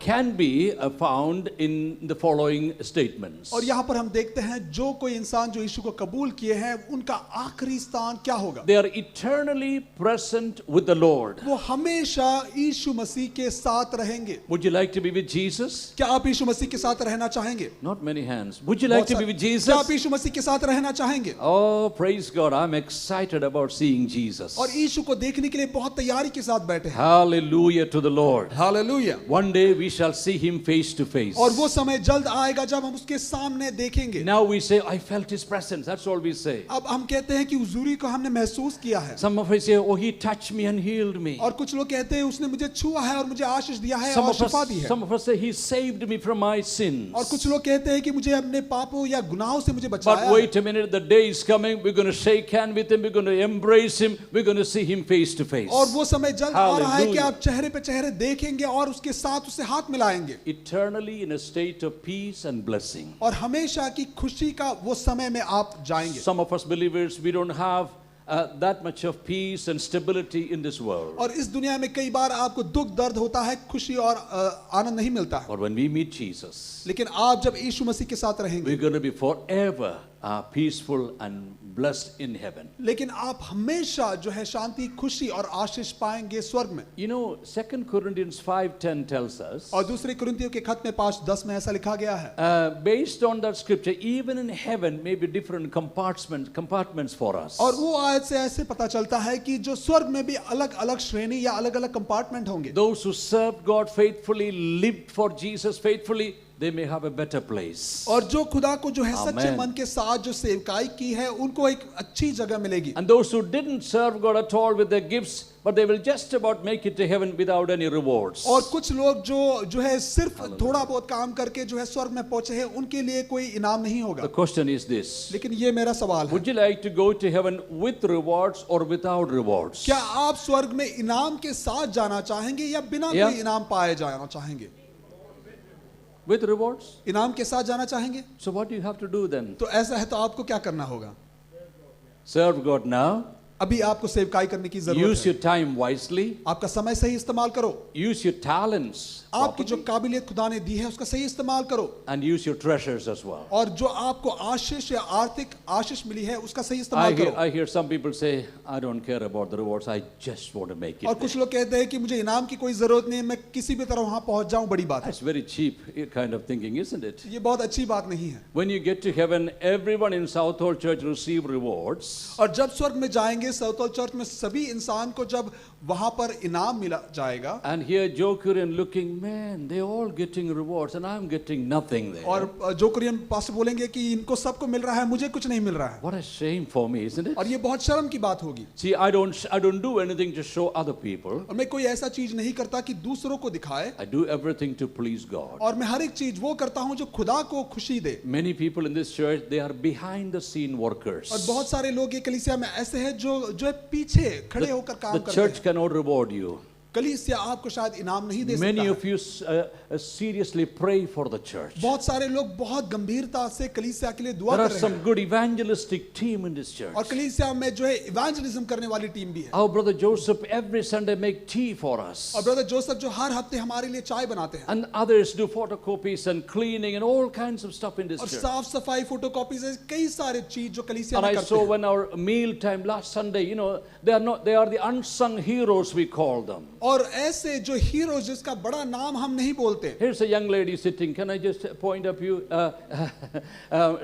can be found in the following statements. और यहाँ पर हम देखते हैं जो कोई इंसान जो यीशु को कबूल किए हैं उनका आखिरी स्थान क्या होगा। They are eternally present with the Lord. वो हमेशा यीशु मसीह के साथ रहेंगे। Would you like to be with Jesus? क्या आप यीशु मसीह के साथ रहना चाहेंगे? Not many hands. Would you like to be with Jesus? क्या आप यीशु मसीह के साथ रहना चाहेंगे? Oh, praise God. I'm excited about seeing Jesus. और यीशु को देखने के लिए बहुत तैयारी के साथ बैठे हैं। Hallelujah to the Lord. Hallelujah. One day day we shall see him face to face. और वो समय जल्द आएगा जब हम उसके सामने देखेंगे. Now we say, I felt his presence. That's all we say. अब हम कहते हैं कि हुजूरी को हमने महसूस किया है. Some of us say, oh, he touched me and healed me. और कुछ लोग कहते हैं उसने मुझे छुआ है और मुझे आशीष दिया है Some और of शिफा दी है. us say, he saved me from my sins. और कुछ लोग कहते हैं कि मुझे अपने पापों या गुनाहों से मुझे But बचाया. wait a minute, the day is coming. We're going to shake hand with him. We're going to embrace him. We're going to see him face to face. और वो समय जल्द आ रहा है कि Hallelujah. आप चेहरे पे चेहरे देखेंगे और उसके साथ उसे हाथ मिलाएंगे. Eternally in a state of peace and blessing. और हमेशा की खुशी का वो समय में आप जाएंगे. Some of us believers, we don't have that much of peace and stability in this world. और इस दुनिया में कई बार आपको दुख दर्द होता है, खुशी और आनंद नहीं मिलता है. But when we meet Jesus, लेकिन आप जब यीशु मसीह के साथ रहेंगे, we're going to be forever peaceful and blessed in heaven. लेकिन आप हमेशा जो है शांति, खुशी और आशीष पाएंगे स्वर्ग में. You know, 2 Corinthians 5:10 tells us, और दूसरे कुरिन्थियों के खत में 5:10 में ऐसा लिखा गया है. based on that scripture, even in heaven may be different compartments for us. और वो आयत से ऐसे पता चलता है कि जो स्वर्ग में भी अलग अलग श्रेणी या अलग अलग कंपार्टमेंट होंगे. Those who served God faithfully, lived for Jesus faithfully, they may have a better place. और जो खुदा को जो है सच्चे Amen. मन के साथ जो सेवकाई की है उनको एक अच्छी जगह मिलेगी. And those who didn't serve God at all with their gifts, but they will just about make it to heaven without any rewards. और कुछ लोग जो है सिर्फ थोड़ा बहुत काम करके जो है स्वर्ग में पहुंचे हैं, उनके लिए कोई इनाम नहीं होगा. The question is this: लेकिन ये मेरा सवाल है, would you like to go to heaven with rewards or without rewards? क्या आप स्वर्ग में इनाम के साथ जाना चाहेंगे या बिना Yeah. कोई इनाम पाए जाना चाहेंगे? With rewards? इनाम के साथ जाना चाहेंगे? So what do you have to do then? तो ऐसा है तो आपको क्या करना होगा? Serve God now. अभी आपको सेवकाई करने की Use जरूरत your है. time wisely. आपका समय सही इस्तेमाल करो. Use your talents. आपकी जो properly, काबिलियत खुदा ने दी है उसका सही इस्तेमाल करो. and use your treasures as well. और जो आपको आशीष या आर्थिक आशीष मिली है उसका सही इस्तेमाल करो. I hear some people say, I don't care about the rewards. I just want to make और it. कुछ लोग कहते हैं कि मुझे इनाम की कोई जरूरत नहीं है, मैं किसी भी तरह वहां पहुंच जाऊं, बड़ी बात है. That's very cheap kind of thinking, isn't it? ये बहुत अच्छी बात नहीं है. When you get to heaven, everyone in South Hall Church receive rewards. और जब स्वर्ग में जाएंगे साउथ चर्च में सभी इंसान को जब वहां पर इनाम मिला जाएगा. And here Joe Curran looking, man, they all getting rewards and I'm getting nothing there. और जो कुरियन पास्टर बोलेंगे कि इनको सबको मिल रहा है, मुझे कुछ नहीं मिल रहा है. What a shame for me, isn't it? और ये बहुत शर्म की बात होगी. See, I don't do anything to show other people. और मैं कोई ऐसा चीज नहीं करता कि दूसरों को दिखाए. I do everything to please God. और मैं हर एक चीज वो करता हूं जो खुदा को खुशी दे. Many people in this church, they are behind the scene workers. और बहुत सारे लोग ये कलीसिया में ऐसे हैं जो है पीछे खड़े होकर काम The करते church हैं. cannot reward you. कलीसिया आपको शायद इनाम नहीं दे Many सकता of है. you seriously pray for the church. बहुत सारे लोग बहुत गंभीरता से कलीसिया के लिए दुआ There कर are रहे some हैं. good evangelistic team in this church. और कलीसिया में जो है इवेंजलिज्म करने वाली टीम भी है. Our brother Joseph every Sunday make tea for us. और ब्रदर जोसेफ जो हर हफ्ते हमारे लिए चाय बनाते हैं. And others do photocopies and cleaning and all kinds of stuff in this और church. साफ सफाई, फोटोकॉपीज, कई सारे चीज जो कलीसिया And में I करते saw हैं. when our meal time last Sunday, you know, they are the unsung heroes we call them. और ऐसे जो हीरो जिसका बड़ा नाम हम नहीं बोलते. Here's a young lady sitting. Can I just point up you?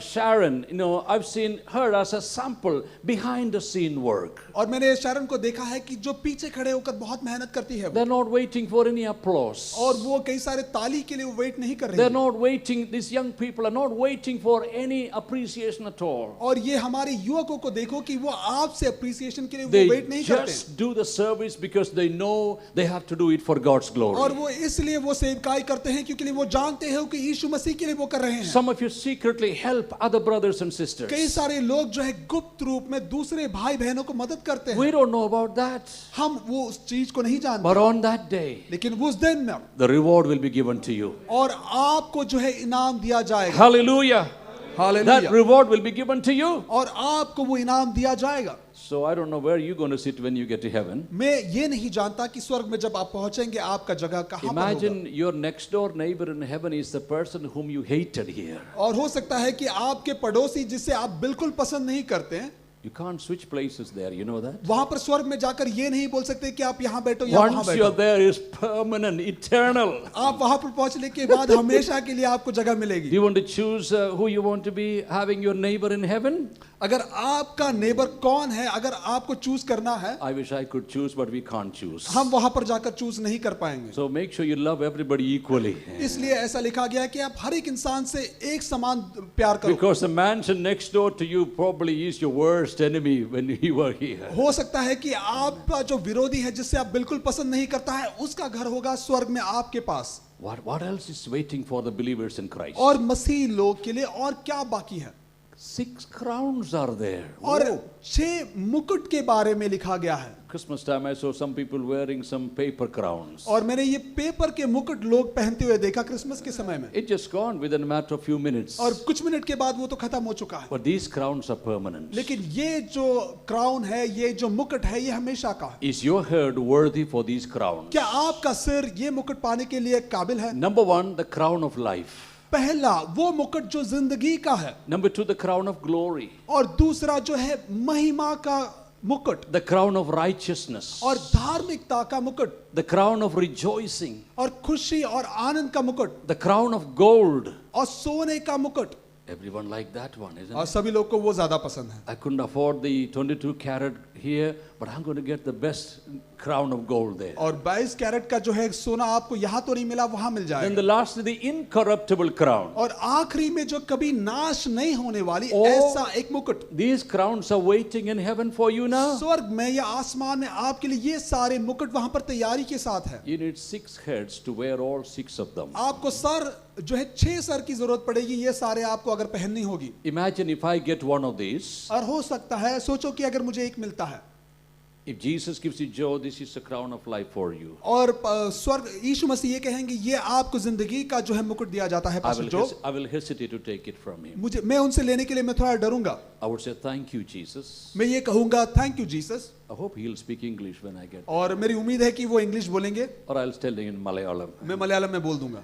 Sharon, you know, I've seen her as a sample behind the scene work. और मैंने शारन को देखा है कि जो पीछे खड़े होकर बहुत मेहनत करती है वो. They're not waiting for any applause. और वो कई सारे ताली के लिए वेट नहीं कर रही They're है. not waiting, these young people are not waiting for any appreciation at all. और ये हमारे युवकों को देखो कि वो आपसे अप्रिसिएशन के लिए They वो वेट नहीं करते. just do the service because they know they have to do it for God's और glory. वो इसलिए वो सेवकाई करते हैं क्योंकि वो जानते हैं कि यीशु मसीह के लिए वो कर रहे हैं. Some of you secretly help other brothers and sisters. कई सारे लोग जो है गुप्त रूप में दूसरे भाई बहनों को मदद करते हैं. We don't know about that. हम वो उस चीज को नहीं जानते. But on that day, लेकिन उस दिन में the reward will be given to you. और आपको जो है इनाम दिया जाएगा. Hallelujah. That hallelujah. reward will be given to you. और आपको वो इनाम दिया जाएगा. So I don't know where you're going to sit when you get to heaven. मैं ये नहीं जानता कि स्वर्ग में जब आप पहुंचेंगे आपका जगह कहाँ पर होगा. Imagine your next door neighbor in heaven is the person whom you hated here. और हो सकता है कि आपके पड़ोसी जिसे आप बिल्कुल पसंद नहीं करते हैं, You can't switch places there, you know that? वहां पर स्वर्ग में जाकर ये नहीं बोल सकते कि आप यहाँ बैठो या वहां Once you're बैठो. there, it's permanent, eternal. आप वहां पर पहुंचने के बाद हमेशा के लिए आपको जगह Do मिलेगी. you want to choose who you want to be having your neighbor in heaven? अगर आपका नेबर कौन है, अगर आपको चूज करना है, I wish I could choose, but we can't choose. हम वहां पर जाकर चूज नहीं कर पाएंगे। So make sure you love everybody equally. इसलिए ऐसा लिखा गया है कि आप हर एक इंसान से एक समान प्यार करो। Because the mansion next door to you probably is your worst enemy when you were here. हो सकता है कि आपका जो विरोधी है, जिससे आप बिल्कुल पसंद नहीं करता है, उसका घर होगा स्वर्ग में आपके पास। What else is waiting for the believers in Christ? और मसीह लोग के लिए और क्या बाकी है? 6 crowns are there. और Oh. 6 मुकुट के बारे में लिखा गया है। Christmas time I saw some people wearing some paper crowns. और मैंने ये पेपर के मुकुट लोग पहनते हुए देखा क्रिसमस के समय में। It just gone within a matter of few minutes. और कुछ मिनट के बाद वो तो खत्म हो चुका है। But these crowns are permanent. लेकिन ये जो क्राउन है, ये जो मुकुट है, ये हमेशा का है। Is your head worthy for these crowns? क्या आपका सिर ये मुकुट पाने के लिए काबिल है? Number 1, the crown of life. पहला वो मुकुट जो जिंदगी का है, Number 2, the crown of glory. और दूसरा जो है महिमा का मुकुट, The crown of righteousness. और धार्मिकता का मुकुट, The crown of rejoicing. और खुशी और आनंद का मुकुट, The crown of gold. और सोने का मुकुट। Everyone like that one, isn't और it? सभी लोग को वो ज्यादा पसंद है। I couldn't afford the 22 carat here, but I'm going to get the best crown of gold there. और 22 कैरेट का जो है सोना आपको यहाँ तो नहीं मिला, वहां मिल Then जाएगा। the last is the incorruptible crown. और आखिरी में जो कभी नाश नहीं होने वाली Oh. ऐसा एक मुकुट, These crowns are waiting in heaven for you now. स्वर्ग में या आसमान में आपके लिए ये सारे मुकुट वहां पर तैयारी के साथ है। You need 6 heads to wear all 6 of them. आपको सर जो है 6 सर की जरूरत पड़ेगी, ये सारे आपको अगर पहननी होगी। Imagine if I get one of these. और हो सकता है, सोचो कि अगर मुझे एक मिलता है, If Jesus gives you joy, this is a crown of life for you. और स्वर्ग यीशु मसीह ये कहेंगे ये आपको जिंदगी का जो है मुकुट दिया जाता है, पास्टर जो I will hesitate to take it from him. मैं उनसे लेने के लिए मैं थोड़ा डरूंगा। I would say thank you, Jesus. मैं ये कहूंगा thank you Jesus, I hope he'll speak English when I get. और मेरी उम्मीद है कि वो इंग्लिश बोलेंगे, Or I'll tell him in Malayalam. मैं मलयालम में बोल दूंगा।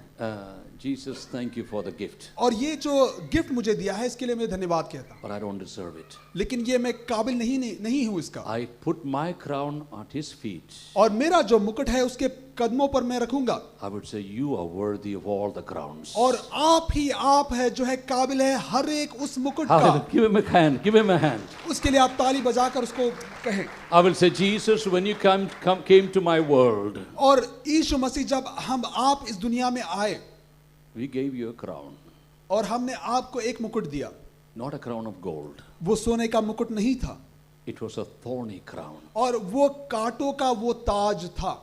Jesus, thank you for the gift, और ये जो गिफ्ट मुझे दिया है इसके लिए मैं धन्यवाद कहता हूँ, but I don't deserve it. लेकिन ये मैं काबिल नहीं हूँ इसका। I put my crown at his feet. और मेरा जो मुकुट है उसके कदमों पर मैं रखूंगा। I would say you are worthy of all the crowns. और आप ही आप है जो है काबिल है हर एक उस मुकुट का। Hallelujah. Give him a hand. Give him a hand. उसके लिए आप ताली बजाकर उसको कहें। I will say, Jesus, when you came to my world, और यीशु मसीह जब आप इस दुनिया में आए, we gave you a crown, और हमने आपको एक मुकुट दिया। not a crown of gold. वो सोने का मुकुट नहीं था, It was a thorny crown. और वो कांटों का वो ताज था।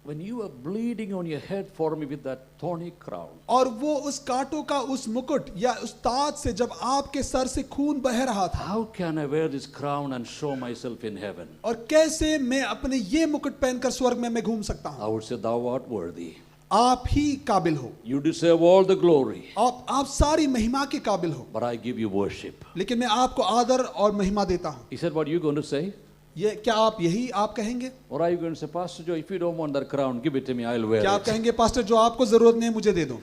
When you were bleeding on your head for me with that thorny crown, और वो उस कांटों का उस मुकुट या उस ताज से जब आपके सर से खून बह रहा था, how can I wear this crown and show myself in heaven? और कैसे मैं अपने ये मुकुट पहनकर स्वर्ग में मैं घूम सकता हूँ? I would say, thou art worthy. आप ही काबिल हो, You deserve all the glory, आप सारी महिमा के काबिल हो, but I give you worship. लेकिन मैं आपको आदर और महिमा देता हूँ। He said, what are you going to say? ये क्या आप यही आप कहेंगे? Or are you going to say, Pastor Joe, if you don't want that crown, give it to me, I'll wear क्या आप it. कहेंगे पास्टर जो आपको जरूरत नहीं है मुझे दे दो?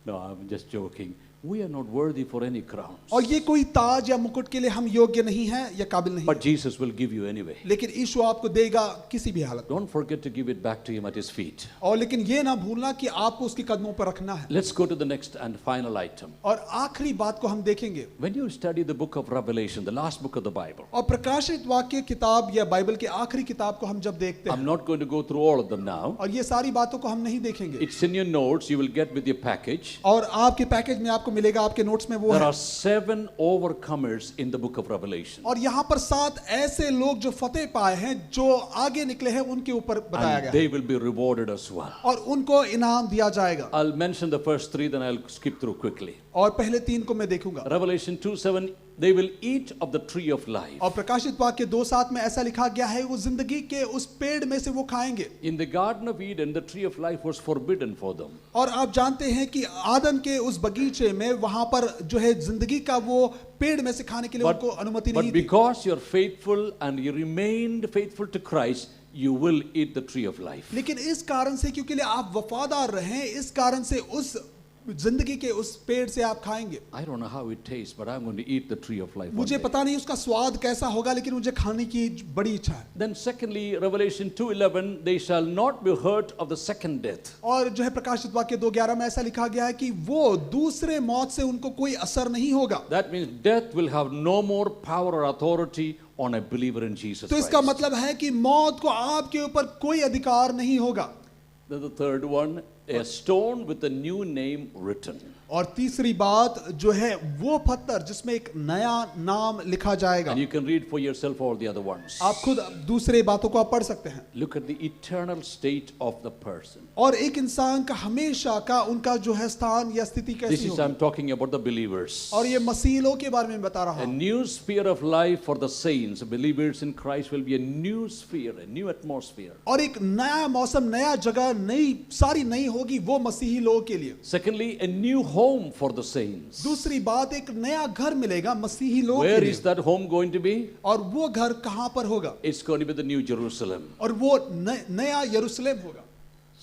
No, I'm just joking. We are not worthy for any crowns. और ये कोई ताज या मुकुट के लिए हम योग्य नहीं हैं या काबिल नहीं But हैं। Jesus will give you anyway. लेकिन यीशु आपको देगा किसी भी हालत में। Don't forget to give it back to him at his feet. और लेकिन ये ना भूलना कि आपको उसके कदमों पर रखना है। Let's go to the next and final item. और आखिरी बात को हम देखेंगे, When you study the book of Revelation, the last book of the Bible, और प्रकाशित वाक्य किताब या बाइबल की आखिरी किताब को हम जब देखते I'm हैं, not going to go through all of them now. और ये सारी बातों को हम नहीं देखेंगे, It's in your notes, you will get with your package. और आपके पैकेज में आपको मिलेगा, आपके नोट्स में वो There है। are 7 overcomers in the book of Revelation. और यहाँ पर 7 ऐसे लोग जो फतेह पाए हैं, जो आगे निकले हैं, उनके ऊपर बताया And गया they है, will be rewarded as well. और उनको इनाम दिया जाएगा। I'll mention the first 3, then I'll skip through quickly. और पहले 3 को मैं देखूंगा। Revelation 2:7, they will eat of the tree of life. और प्रकाशित वाक्य 2:7 में ऐसा लिखा गया है, वो जिंदगी के उस पेड़ में से वो खाएंगे। In the Garden of Eden, the tree of life was forbidden for them. और आप जानते हैं कि आदम के उस बगीचे में वहां पर जो है जिंदगी का वो पेड़ में से खाने के लिए उनको अनुमति But नहीं थी। because you're faithful and you remained faithful to Christ, you will eat the tree of life. लेकिन इस कारण से, क्योंकि आप वफादार रहे, इस कारण से उस जिंदगी के उस पेड़ से आप खाएंगे, I don't know how it tastes, but I'm going to eat the tree of life one मुझे day. पता नहीं उसका स्वाद कैसा होगा, लेकिन मुझे खाने की बड़ी इच्छा है। Then secondly, Revelation 2:11, they shall not be hurt of the second death. और जो है प्रकाशित वाक्य 2:11 में ऐसा लिखा गया है कि वो दूसरे मौत से उनको कोई असर नहीं होगा। That means death will have no more power or authority on a believer in Jesus तो इसका Christ. मतलब है कि मौत को आपके ऊपर कोई अधिकार नहीं होगा। Then the third one, a stone with a new name written. और तीसरी बात जो है वो पत्थर जिसमें एक नया नाम लिखा जाएगा। And you can read for yourself all the other ones. आप खुद दूसरे बातों को आप पढ़ सकते हैं। Look at the eternal state of the person. और एक इंसान का हमेशा का उनका जो है स्थान या स्थिति This कैसी is, होगी। I'm talking about the believers. और ये मसीलों के बारे में बता रहा A हूँ। new sphere of life for the saints, believers in Christ, will be a new sphere, a new atmosphere. और एक नया मौसम, नया जगह, नई सारी नई होगी वो मसीही लोगों के लिए। Secondly, a new home for the saints. दूसरी बात, एक नया घर मिलेगा मसीही लोगों के Where लिए। is that home going to be? और वो घर कहाँ पर होगा? It's going to be the New Jerusalem. और वो नया यरूशलेम होगा।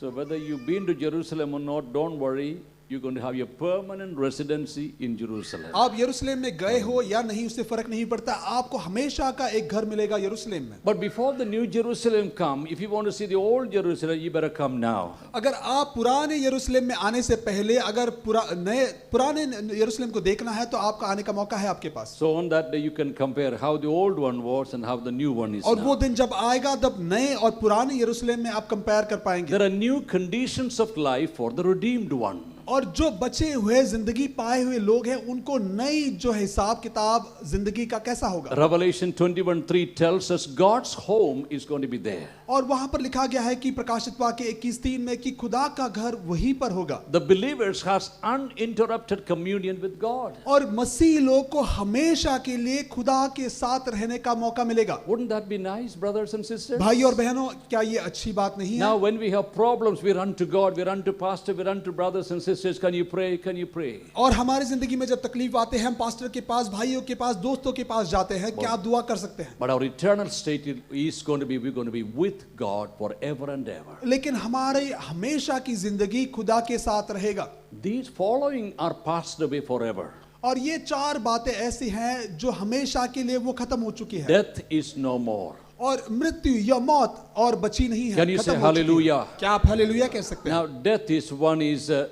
So whether you've been to Jerusalem or not, don't worry. You're going to have your permanent residency in Jerusalem. आप यरूशलेम में गए हो या नहीं उससे फर्क नहीं पड़ता, आपको हमेशा का एक घर मिलेगा यरूशलेम में। But before the New Jerusalem come, if you want to see the old Jerusalem, you better come now. अगर आप पुराने यरूशलेम में आने से पहले अगर पुराने यरूशलेम को देखना है तो आपका आने का मौका है आपके पास। So on that day you can compare how the old one was and how the new one is और वो now. दिन जब आएगा तब नए और पुराने यरूशलेम में आप कंपेयर कर पाएंगे। There are new conditions of life for the redeemed one. और जो बचे हुए जिंदगी पाए हुए लोग हैं उनको नई जो हिसाब किताब जिंदगी का कैसा होगा। Revelation 21:3 tells us God's home is going to be there. और वहां पर लिखा गया है कि प्रकाशित वाक्य 21:3 में कि खुदा का घर वहीं पर होगा। The believers has uninterrupted communion with God. और मसीह लोग को हमेशा के लिए खुदा के साथ रहने का मौका मिलेगा। Wouldn't that be nice, brothers and sisters? भाई और बहनों, क्या ये अच्छी बात नहीं है? Now when we have problems, we run to God, we run to pastor, we run to brothers and sisters. Can you pray? Can you pray? और हमारी जिंदगी में जब तकलीफ आते हैं हम पास्टर के पास, भाइयों के पास, दोस्तों के पास जाते हैं, क्या आप दुआ कर सकते हैं? But our eternal state is going to be, we're going to be with God forever and ever. लेकिन हमारे हमेशा की जिंदगी खुदा के साथ रहेगा। These following are passed away forever. और ये चार बातें ऐसी हैं जो हमेशा के लिए वो खत्म हो चुकी है। Death is no more. और मृत्यु या मौत और बची नहीं है। Can you खत्म say हो चुकी है। hallelujah? क्या आप हालेलुया कह सकते हैं? Now death is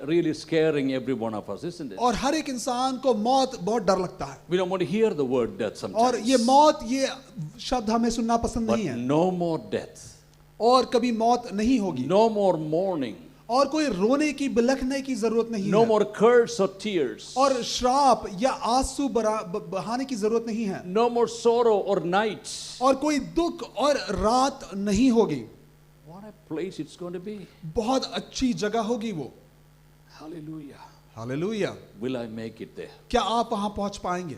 really scaring every one of us, isn't it? और हर एक इंसान को मौत बहुत डर लगता है। We don't want to hear the word death और sometimes. ये मौत, ये शब्द हमें सुनना पसंद But नहीं है। no more death. और कभी मौत नहीं होगी। No more mourning. और कोई रोने की बिलखने की जरूरत नहीं No है। more curse or tears. और श्राप या आंसू बहाने की जरूरत नहीं है। No more sorrow or nights. और कोई दुख और रात नहीं होगी। What a place it's going to be. बहुत अच्छी जगह होगी वो। Hallelujah. Hallelujah. Will I make it there? क्या आप वहां पहुंच पाएंगे?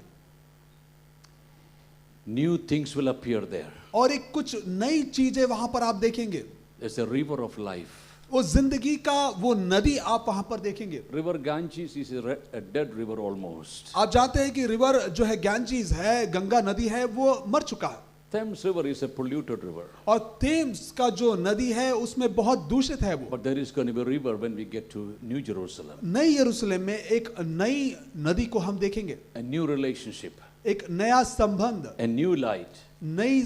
New things will appear there. और एक कुछ नई चीजें वहां पर आप देखेंगे। There's a river of life. वो जिंदगी का वो नदी आप वहां पर देखेंगे। River Ganges is a dead river almost. आप जानते हैं कि रिवर जो है गैंजीज है, गंगा नदी है, वो मर चुका है। Thames River is a polluted river. और थेम्स का जो नदी है उसमें बहुत दूषित है वो। But there is going to be a river when we get to New Jerusalem. नई यरूशलेम में एक नई नदी को हम देखेंगे। A new relationship. एक नया संबंध, A new light. Nai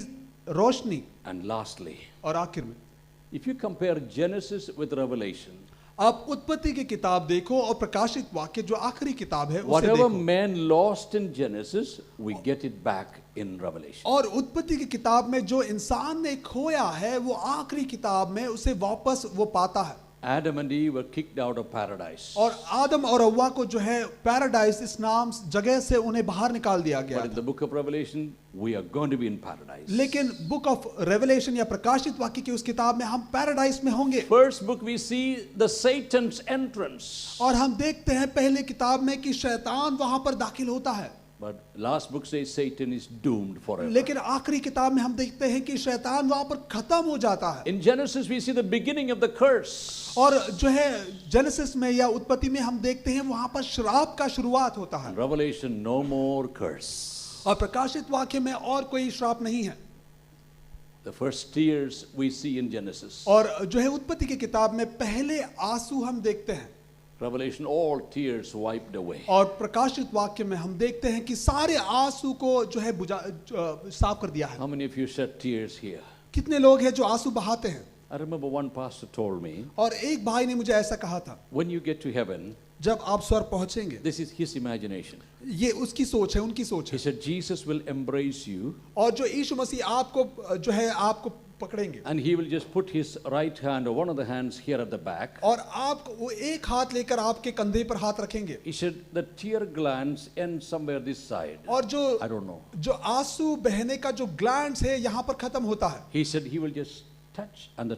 Roshni. And lastly, और आखिर में if you compare Genesis with Revelation, आप उत्पत्ति की किताब देखो और प्रकाशित वाक्य जो आखिरी किताब है उसे whatever देखो। man lost in Genesis, we get it back in Revelation. और उत्पत्ति की किताब में जो इंसान ने खोया है वो आखिरी किताब में उसे वापस वो पाता है। Adam and Eve were kicked out of paradise. और आदम और हव्वा को जो है पैराडाइस इस नाम जगह से उन्हें बाहर निकाल दिया गया But in the book of Revelation, we are going to be in paradise. लेकिन बुक ऑफ रेवलेशन या प्रकाशित वाक्य की उस किताब में हम पैराडाइस में होंगे। First book we see the Satan's entrance. और हम देखते हैं पहले किताब में कि शैतान वहां पर दाखिल होता है। But last book says Satan is doomed forever. लेकिन आखिरी किताब में हम देखते हैं कि शैतान वहां पर खत्म हो जाता है। In Genesis we see the beginning of the curse. और जो है जेनेसिस में या उत्पत्ति में हम देखते हैं वहां पर श्राप का शुरुआत होता है। In Revelation no more curse. और प्रकाशित वाक्य में और कोई श्राप नहीं है। The first tears we see in Genesis. और जो है उत्पत्ति की किताब में पहले आंसू हम देखते हैं। Revelation, all tears wiped away. और प्रकाशित वाक्य में हम देखते हैं कि सारे आंसू को जो है साफ कर दिया है। How many of you shed tears here? कितने लोग हैं जो आंसू बहाते हैं? I remember one pastor told me, और एक भाई ने मुझे ऐसा कहा था, when you get to heaven, जब आप स्वर्ग पहुंचेंगे, this is his imagination. ये उसकी सोच है, उनकी सोच He है, said Jesus will embrace you और जो यीशु मसीह आपको जो है आपको पकड़ेंगे and he will just put his right hand or one of the hands here at the back. और आपको वो एक हाथ लेकर आपके कंधे पर हाथ रखेंगे He said the tear glands end somewhere this side. और जो I don't know. जो आंसू बहने का जो ग्लैंड्स है यहाँ पर खत्म होता है He said he will just touch and the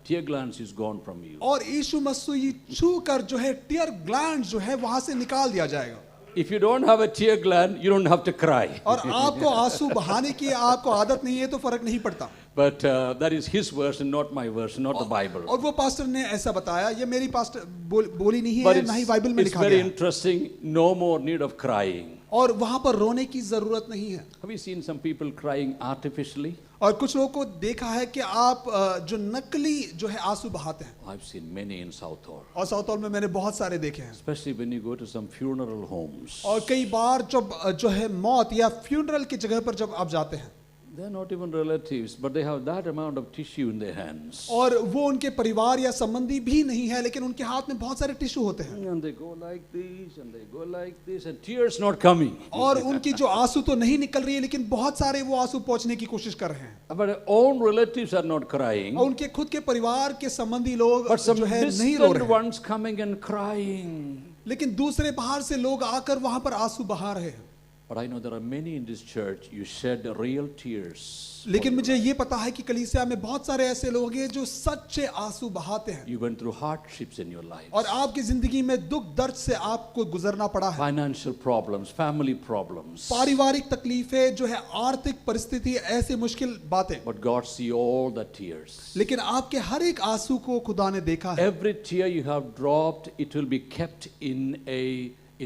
tear glands is gone from you. और यीशु मसीह छू कर जो है टीयर ग्लैंड जो है वहां से निकाल दिया जाएगा। If you don't have a tear gland, you don't have to cry. और आपको आंसू बहाने की आपको आदत नहीं है तो फर्क नहीं पड़ता। But that is his version, not my version, not the Bible. और वो पास्टर ने ऐसा बताया, ये मेरी पास्टर बोली नहीं But है, ना ही बाइबल में it's लिखा very गया है। interesting. No more need of crying. और वहां पर रोने की जरूरत नहीं है। Have you seen some people crying artificially? और कुछ लोगों को देखा है कि आप जो नकली जो है आंसू बहाते हैं। I've seen many in Southall. और साउथ हॉल में मैंने बहुत सारे देखे हैं। Especially when you go to some funeral homes. और कई बार जब जो है मौत या फ्यूनरल की जगह पर जब आप जाते हैं, They're not even relatives, but they have that amount of tissue in their hands. और वो उनके परिवार या संबंधी भी नहीं है, लेकिन उनके हाथ में बहुत सारे टिश्यू होते हैं And they go like this, and they go like this, and tears not coming. और उनकी जो आंसू तो नहीं निकल रही है, लेकिन बहुत सारे वो आंसू पहुंचने की कोशिश कर रहे हैं। But their own relatives are not crying. और उनके खुद के परिवार के संबंधी लोग But some जो है नहीं रो distant रहे हैं, ones coming and crying. लेकिन दूसरे बाहर से लोग आकर वहां पर आंसू बहा रहे हैं। But I know there are many in this church, you shed real tears. लेकिन मुझे ये पता है कि कलीसिया में बहुत सारे ऐसे लोग हैं जो सच्चे आंसू बहाते हैं You went through hardships in your life. और आपकी जिंदगी में दुख दर्द से आपको गुजरना पड़ा है। Financial problems, family problems. पारिवारिक तकलीफें जो है, आर्थिक परिस्थिति, ऐसे मुश्किल बातें, But God see all the tears. लेकिन आपके हर एक आंसू को खुदा ने देखा है। Every tear you have dropped, it will be kept in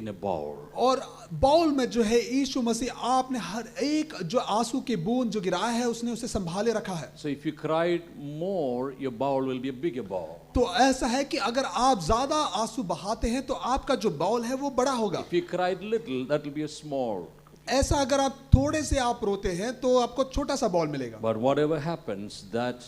a bowl. और बाउल में जो है यीशु मसीह आपने हर एक जो आंसू की बूंद जो गिराया है उसने उसे संभाले रखा है। So if you cried more, your bowl will be a bigger bowl. तो ऐसा है कि अगर आप ज्यादा आंसू बहाते हैं तो आपका जो बाउल है वो बड़ा होगा। If you cried little, that will be a small. ऐसा अगर आप थोड़े से आप रोते हैं तो आपको छोटा सा बाउल मिलेगा। But whatever happens, that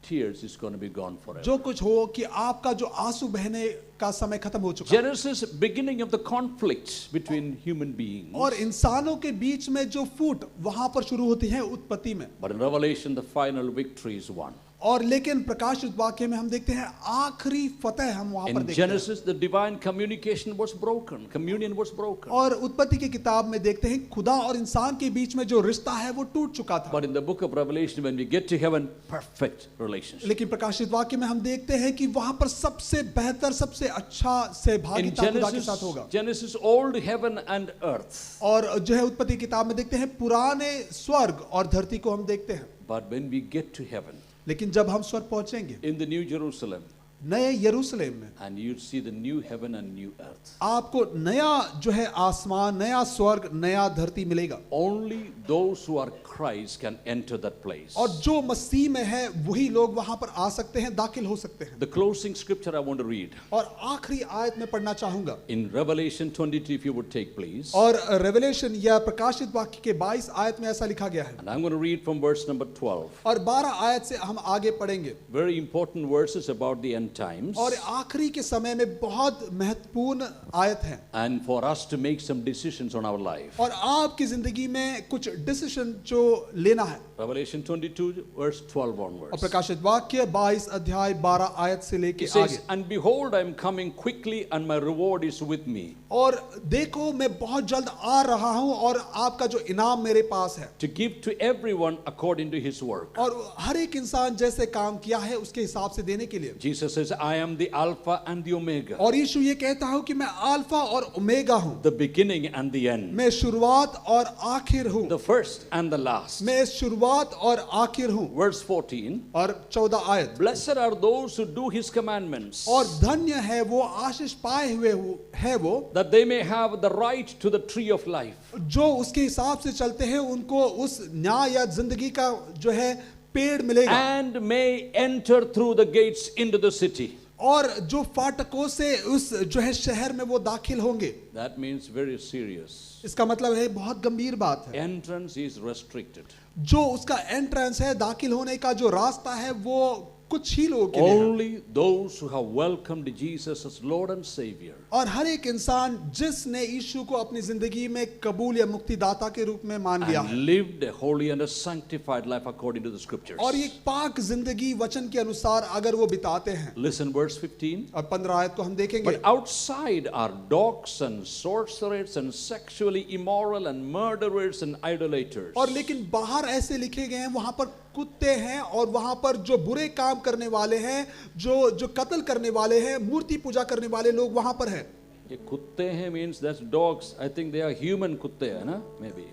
tears is going to be gone forever. जो कुछ हो कि आपका जो आंसू बहने का समय खत्म हो चुका है। Genesis, beginning of the conflicts between human beings. और इंसानों के बीच में जो फूट वहां पर शुरू होती है उत्पत्ति में, But in Revelation, the final victory is won. और लेकिन प्रकाशित वाक्य में हम देखते हैं आखिरी फतेह हम वहां पर In देखते हैं। Genesis, the divine communication was broken. Communion was broken. और उत्पत्ति की किताब में देखते हैं खुदा और इंसान के बीच में जो रिश्ता है वो टूट चुका था। But in the book of Revelation, when we get to heaven, perfect relationship. लेकिन प्रकाशित वाक्य में हम देखते हैं कि वहां पर सबसे बेहतर, सबसे अच्छा In सहभागिता खुदा के साथ होगा। Genesis, old heaven and earth. और जो है उत्पत्ति की किताब में देखते हैं पुराने स्वर्ग और धरती को हम देखते हैं। But when we get to heaven, लेकिन जब हम स्वर्ग पहुंचेंगे in the New Jerusalem, नए यरूशलेम में, and you see the new heaven and new earth. आपको नया जो है आसमान, नया स्वर्ग, नया धरती मिलेगा। Only those who are Christ can enter that place. और जो मसीह में है वही लोग वहां पर आ सकते हैं, दाखिल हो सकते हैं। The closing scripture I want to read. और आखिरी आयत में पढ़ना चाहूंगा। In Revelation 22, if you would take, please. और रेवलेशन या प्रकाशित वाक्य के 22 आयत में ऐसा लिखा गया है। And I'm going to read from verse number 12. और 12 आयत से हम आगे पढ़ेंगे। Very important verses about the end times. और आखिरी के समय में बहुत महत्वपूर्ण आयत है। And for us to make some decisions on our life. और आपकी जिंदगी में कुछ डिसीजन जो लेना है। Revelation 22, verse 12 और onwards. प्रकाशित वाक्य 22 अध्याय 12 आयत से लेके It says, आगे। and behold, I am coming quickly, and my reward is with me, और देखो मैं बहुत जल्द आ रहा हूं और आपका जो इनाम मेरे पास है। to give to everyone according to his work. और हर एक इंसान जैसे काम किया है उसके हिसाब से देने के लिए। Jesus says, I am the Alpha and the Omega, और यीशु ये कहता हूं कि मैं अल्फा और ओमेगा हूं, the beginning and the end, मैं शुरुआत और आखिर हूं, the first and the last. मैं शुरुआत और आखिर हूं। Verse 14, और 14 आयत, blessed are those who do his commandments, और धन्य है वो, आशीष पाए हुए है वो, that they may have the right to the tree of life, जो उसके हिसाब से चलते हैं उनको उस न्याय या जिंदगी का जो है पेड़ मिलेगा, and may enter through the gates into the city. और जो फाटकों से उस जो है शहर में वो दाखिल होंगे। That means very serious. इसका मतलब है बहुत गंभीर बात है। Entrance is restricted. जो उसका एंट्रेंस है, दाखिल होने का जो रास्ता है, वो कुछ ही लोगों के लिए है। Only those who have welcomed Jesus as Lord and Savior. और हर एक इंसान जिसने यीशु को अपनी जिंदगी में कबूल या मुक्तिदाता के रूप में मान लिया है And lived a holy and a sanctified life according to the scriptures. और ये पाक जिंदगी वचन के अनुसार अगर वो बिताते हैं। Listen verse 15. अब 15 आयत को हम देखेंगे। But outside are dogs and sorcerers and sexually immoral and murderers and idolaters. और लेकिन बाहर ऐसे लिखे गए हैं, वहां पर कुत्ते हैं और वहां पर जो बुरे काम करने वाले हैं, जो कत्ल करने वाले हैं, मूर्ति पूजा करने वाले लोग वहां पर हैं। ये कुत्ते हैं means that's dogs. I think they are human कुत्ते है ना, maybe.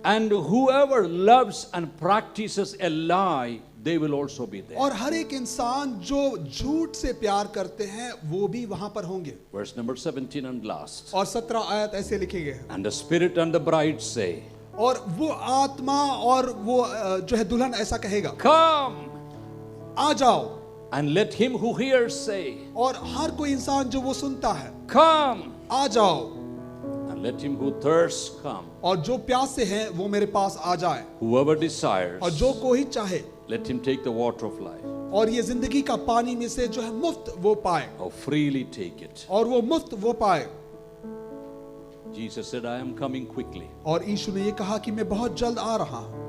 And whoever loves and practices a lie, they will also be there. और हर एक इंसान जो झूठ से प्यार करते हैं वो भी वहां पर होंगे। Verse number 17 and last. और 17 आयत ऐसे लिखे गए हैं। And the spirit and the bride say, और वो आत्मा और वो जो है दुल्हन ऐसा कहेगा, come, आ जाओ। and let him who hears say, और हर कोई इंसान जो वो सुनता है, come, आ जाओ। and let him who thirsts come. और जो प्यासे हैं वो मेरे पास आ जाए। Whoever desires, और जो कोई चाहे, let him take the water of life. और ये जिंदगी का पानी में से जो है मुफ्त वो पाए, Or freely take it. और वो मुफ्त वो पाए। Jesus said, I am coming quickly. और यीशु ने ये कहा कि मैं बहुत जल्द आ रहा हूं।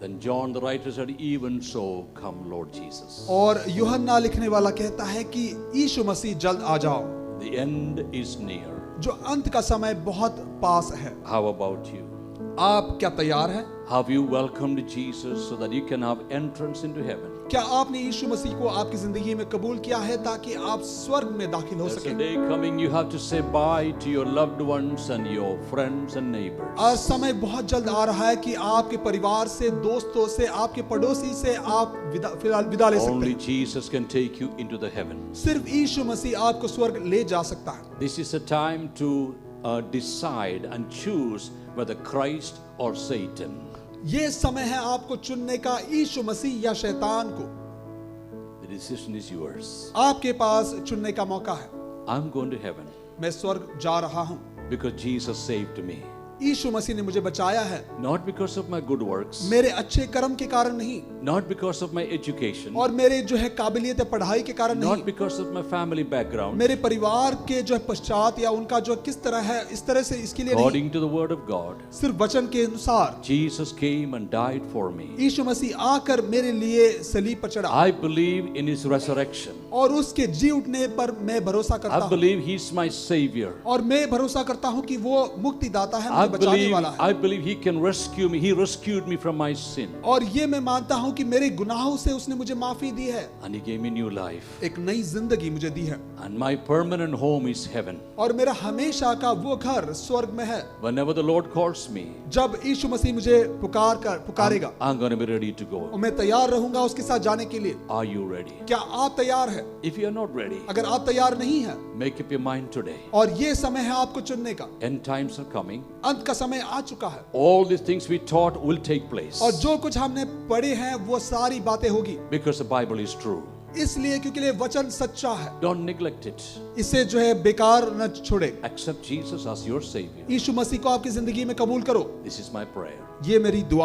Then John the writer said, even so come Lord Jesus. और यूहन्ना लिखने वाला कहता है कि यीशु मसीह जल्द आ जाओ। The end is near. जो अंत का समय बहुत पास है। How about you? आप क्या तैयार हैं? Have you welcomed Jesus so that you can have entrance into heaven? क्या आपने यीशु मसीह को आपकी जिंदगी में कबूल किया है ताकि आप स्वर्ग में दाखिल हो There's a सकें? day coming you have to say bye to your loved ones and your friends and neighbors. आज समय बहुत जल्द आ रहा है कि आपके परिवार से, दोस्तों से, आपके पड़ोसी से आप विदा ले सकते Only हैं। Jesus can take you into the heaven. सिर्फ यीशु मसीह आपको स्वर्ग ले जा सकता है। This is a time to decide and choose whether Christ or Satan. ये समय है आपको चुनने का, यीशु मसीह या शैतान को। The decision is yours. आपके पास चुनने का मौका है। I'm going to heaven मैं स्वर्ग जा रहा हूं, because Jesus saved me. यीशु मसीह ने मुझे बचाया है। Not because of my good works, मेरे अच्छे कर्म के कारण नहीं, not because of my education, और मेरे जो है काबिलियत पढ़ाई के कारण not नहीं, because of my family background. मेरे परिवार के जो है पश्चात या उनका जो किस तरह है, इस तरह से इसके लिए नहीं। According to the word of God, सिर्फ वचन के अनुसार Jesus came and died for me. यीशु मसीह आकर मेरे लिए सलीब पर चढ़ा, I believe in his resurrection. और उसके जी उठने पर मैं भरोसा करता I हूँ, believe he's my savior. और मैं भरोसा करता हूँ कि वो मुक्तिदाता है, I मुझे बचाने believe, वाला है। I believe he can rescue me. He rescued me from my sin. और ये मैं मानता हूँ कि मेरे गुनाहों से उसने मुझे माफी दी है, And he gave me new life. एक नई जिंदगी मुझे दी है, And my permanent home is heaven. और मेरा हमेशा का वो घर स्वर्ग में है। Whenever the Lord calls me, जब यीशु मसीह मुझे पुकारेगा, I'm going to be ready to और go. मैं तैयार रहूंगा उसके साथ जाने के लिए। Are you ready? क्या आप तैयार हैं? If you are not ready, अगर आप तैयार नहीं हैं, make up your mind today. और ये समय है आपको चुनने का, End times are coming. अंत का समय आ चुका है, All these things we taught will take place. और जो कुछ हमने पढ़े हैं वो सारी बातें होगी, Because the Bible is true. इसलिए क्योंकि ये वचन सच्चा है। Don't neglect it. इसे जो है बेकार न छोड़े। Accept Jesus as your Savior. यीशु मसीह को आपकी जिंदगी में कबूल करो। This is my prayer. ये मेरी दुआ है।